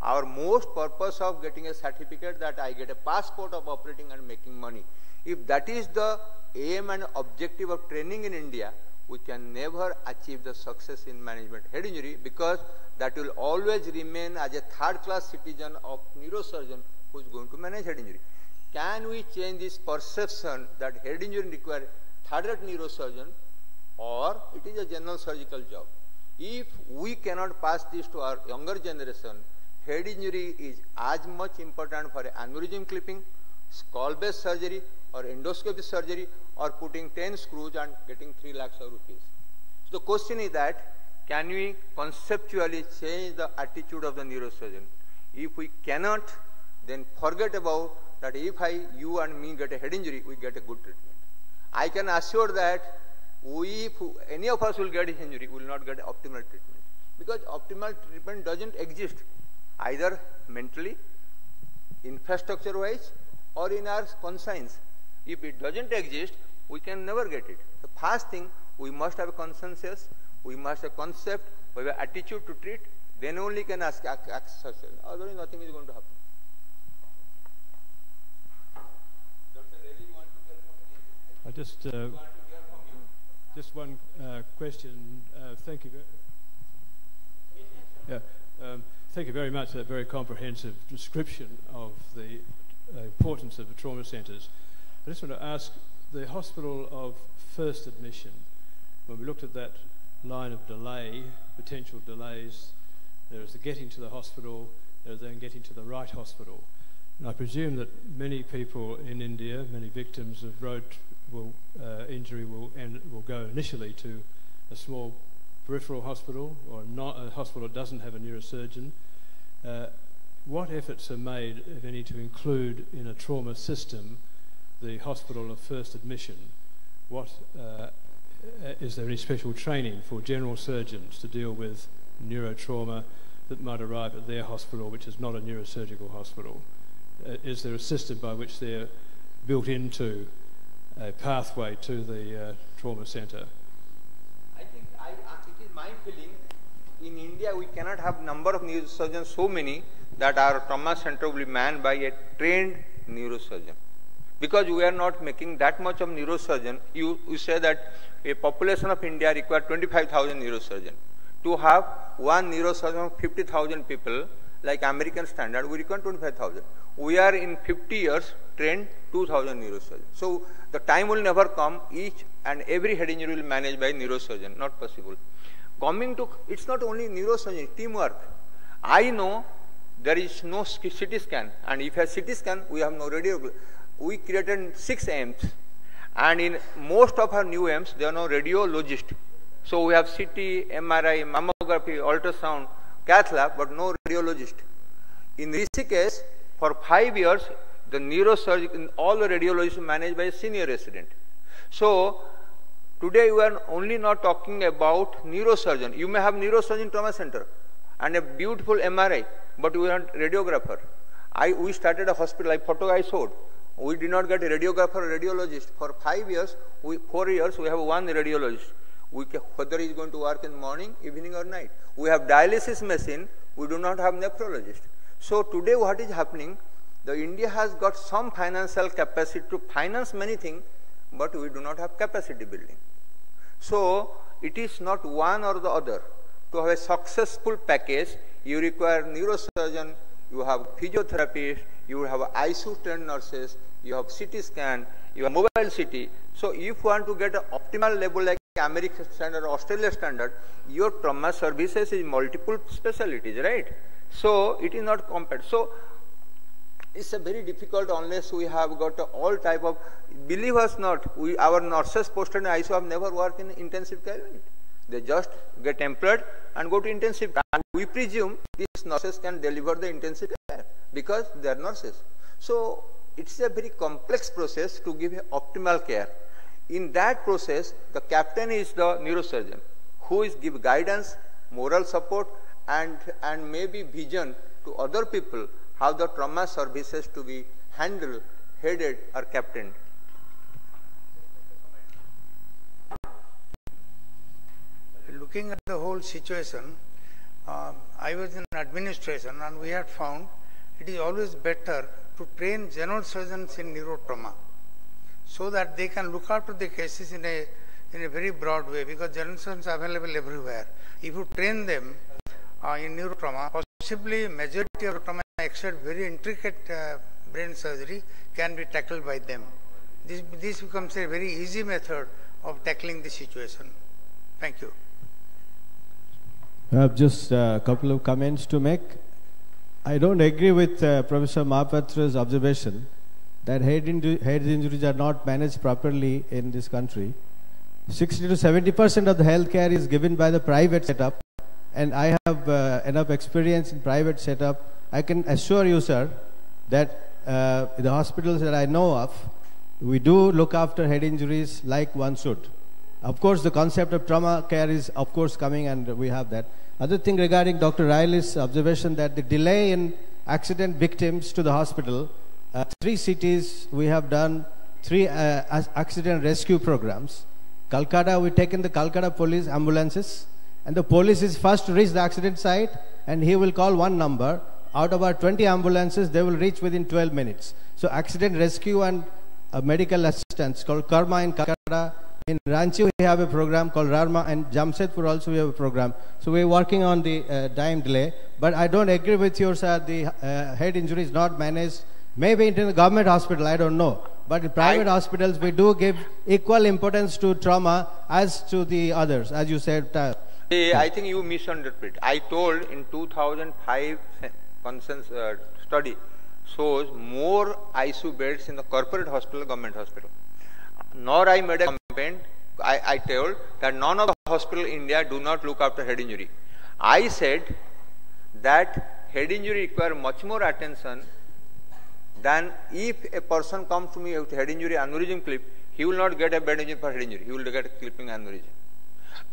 Our most purpose of getting a certificate that I get a passport of operating and making money. If that is the aim and objective of training in India, we can never achieve the success in management head injury, because that will always remain as a 3rd-class citizen of neurosurgeon who is going to manage head injury. Can we change this perception that head injury requires 3rd-rate neurosurgeon or it is a general surgical job? If we cannot pass this to our younger generation, head injury is as much important for aneurysm clipping, skull-based surgery or endoscopy surgery, or putting 10 screws and getting 3 lakhs of rupees. So the question is that, can we conceptually change the attitude of the neurosurgeon? If we cannot, then forget about that if you and me get a head injury, we get a good treatment. I can assure that if any of us will get a injury, we will not get optimal treatment. Because optimal treatment doesn't exist, either mentally, infrastructure-wise, or in our conscience. If it doesn't exist, we can never get it. The first thing, we must have a consensus, we must have a concept, we have an attitude to treat, then only can ask success. Otherwise, nothing is going to happen. Dr. Relly, you want to tell something? Just one question. Thank you. Thank you very much for that very comprehensive description of the importance of the trauma centres. I just want to ask, the hospital of first admission, when we looked at that line of delay, potential delays, there is the getting to the hospital, there is then getting to the right hospital. And I presume that many people in India, many victims of road injury will go initially to a small peripheral hospital or not a hospital that doesn't have a neurosurgeon. What efforts are made, if any, to include in a trauma system the hospital of first admission? Is there any special training for general surgeons to deal with neurotrauma that might arrive at their hospital, which is not a neurosurgical hospital? Is there a system by which they're built into a pathway to the trauma centre? I think it is my feeling In India, we cannot have number of neurosurgeons so many that our trauma center will be manned by a trained neurosurgeon. Because we are not making that much of neurosurgeon, you say that a population of India requires 25,000 neurosurgeons. To have one neurosurgeon of 50,000 people, like American standard, we require 25,000. We are in 50 years trained 2,000 neurosurgeons. So the time will never come, each and every head injury will be managed by neurosurgeon, not possible. Coming to, it's not only neurosurgery, teamwork. I know there is no CT scan, and if you have CT scan, we have no radiography. We created 6 AIMS, and in most of our new AIMS, there are no radiologists. So we have CT, MRI, mammography, ultrasound, cath lab, but no radiologist. In Rishikesh, for 5 years, the neurosurgeon, all the radiologists managed by a senior resident. So today we are only not talking about neurosurgeon. You may have neurosurgeon trauma center and a beautiful MRI, but we want radiographer. We started a hospital, like photo I showed. We did not get a radiographer or radiologist. For 4 years, we have one radiologist. Whether he is going to work in morning, evening or night. We have dialysis machine, we do not have nephrologist. So today what is happening, India has got some financial capacity to finance many things, but we do not have capacity building. So it is not one or the other. To have a successful package, you require neurosurgeon, you have physiotherapist, you have ICU trained nurses, you have CT scan, you have mobile CT. So if you want to get an optimal level like American standard or Australian standard, your trauma services is multiple specialties, right? So it is not compared. So it's a very difficult unless we have got all type of, believe us not, our nurses posted in ICU have never worked in intensive care unit. They just get employed and go to intensive care. And we presume these nurses can deliver the intensive care because they are nurses. So it's a very complex process to give optimal care. In that process, the captain is the neurosurgeon who is give guidance, moral support, and maybe vision to other people how the trauma services to be handled, headed or captained. Looking at the whole situation, I was in administration and we had found it is always better to train general surgeons in neurotrauma so that they can look after the cases in a very broad way, because general surgeons are available everywhere. If you train them in neurotrauma, possibly majority of trauma except very intricate brain surgery can be tackled by them. This becomes a very easy method of tackling the situation. Thank you. I have just a couple of comments to make. I don't agree with Professor Mahapatra's observation that head injuries are not managed properly in this country. 60 to 70% of the healthcare is given by the private setup, and I have enough experience in private setup. I can assure you, sir, that the hospitals that I know of, we do look after head injuries like one should. Of course, the concept of trauma care is, of course, coming, and we have that. Other thing regarding Dr. Riley's observation that the delay in accident victims to the hospital, 3 cities we have done 3 accident rescue programs. Calcutta, we've taken the Calcutta police ambulances, and the police is first to reach the accident site, and he will call one number. Out of our 20 ambulances, they will reach within 12 minutes. So accident rescue and medical assistance called Karma in Calcutta. In Ranchi, we have a program called Rarma, and Jamshedpur also we have a program. So we're working on the time delay. But I don't agree with you, sir. The head injury is not managed. Maybe in the government hospital, I don't know. But in private hospitals, we do give equal importance to trauma as to the others, as you said. I think you misunderstood. I told in 2005 consensus study shows more ICU beds in the corporate hospital, government hospital. Nor I made a complaint. I told that none of the hospitals in India do not look after head injury. I said that head injury requires much more attention than if a person comes to me with head injury aneurysm clip, he will not get a bed injury for head injury. He will get a clipping aneurysm.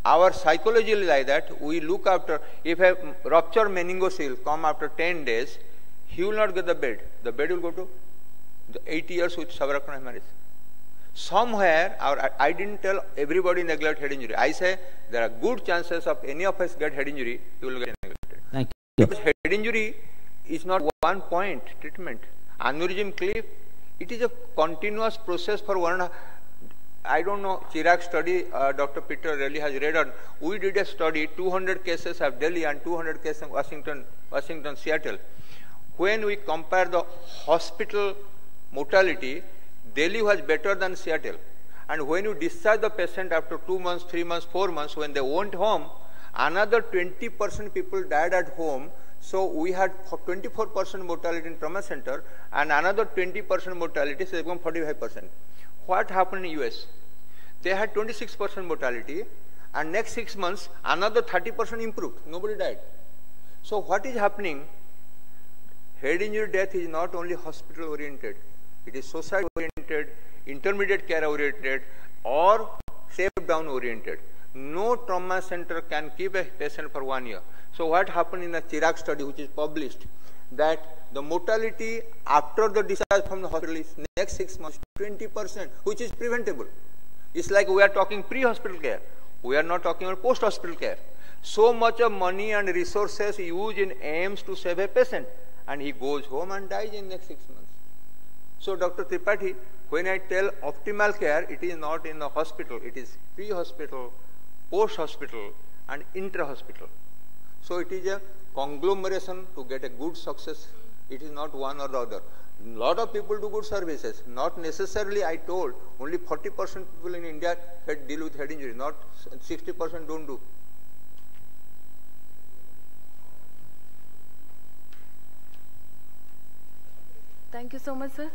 Our psychology is like that. We look after, if a ruptured meningocele come after 10 days, he will not get the bed. The bed will go to the 8 years with subarachnoid hemorrhage. Somewhere, I didn't tell everybody neglect head injury. I say there are good chances of any of us get head injury, you will get neglected. Thank you. Because head injury is not one point treatment. Aneurysm cliff, it is a continuous process for one. I don't know, Chirag study, Dr. Peter Relly has read on. We did a study, 200 cases of Delhi and 200 cases of Washington, Seattle. When we compare the hospital mortality, Delhi was better than Seattle. And when you discharge the patient after 2 months, 3 months, 4 months, when they went home, another 20% people died at home. So we had 24% mortality in trauma center and another 20% mortality, so it became 45%. What happened in US? They had 26% mortality and next 6 months, another 30% improved. Nobody died. So what is happening? Head injury death is not only hospital oriented. It is society oriented, intermediate care oriented, or step down oriented. No trauma center can keep a patient for 1 year. So what happened in a Chirag study which is published, that the mortality after the discharge from the hospital is next 6 months 20%, which is preventable. It's like we are talking pre-hospital care. We are not talking about post-hospital care. So much of money and resources used in aims to save a patient, and he goes home and dies in next 6 months. So Dr. Tripathi, when I tell optimal care, it is not in the hospital, it is pre-hospital, post-hospital and intra-hospital. So it is a conglomeration to get a good success. It is not one or the other. A lot of people do good services. Not necessarily, I told, only 40% people in India deal with head injury, not 60% don't do. Thank you so much, sir.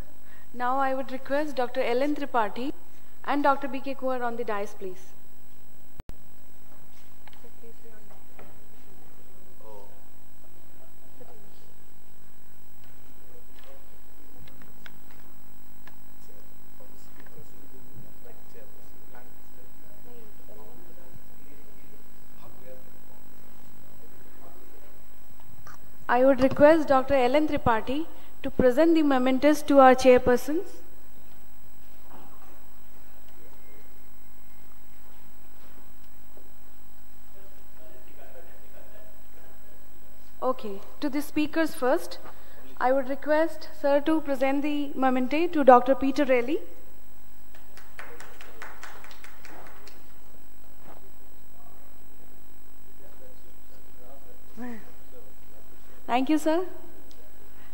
Now I would request Dr. Ellen Tripathi and Dr. B.K. Kumar on the dais, please. I would request Dr. Ellen Tripathi to present the mementos to our chairpersons. Okay, to the speakers first, I would request sir to present the memento to Dr. Peter Relly. Thank you, sir.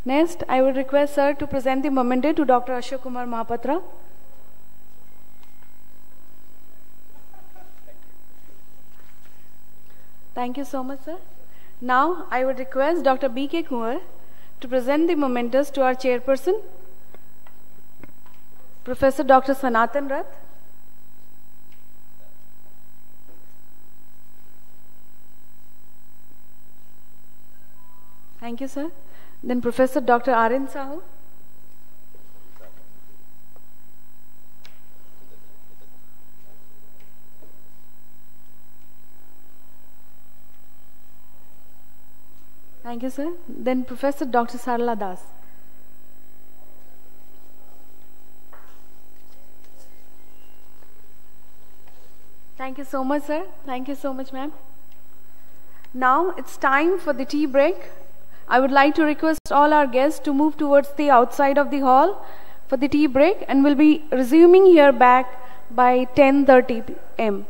Next, I would request sir to present the memento to Dr. Ashok Kumar Mahapatra. Thank you so much, sir. Now, I would request Dr. B.K. Kumar to present the mementos to our chairperson, Professor Dr. Sanatan Rath. Thank you, sir. Then Professor Dr. R.N. Sahu. Thank you, sir. Then Professor Dr. Sarla Das. Thank you so much, sir. Thank you so much, ma'am. Now it's time for the tea break. I would like to request all our guests to move towards the outside of the hall for the tea break, and we'll be resuming here back by 10:30 p.m.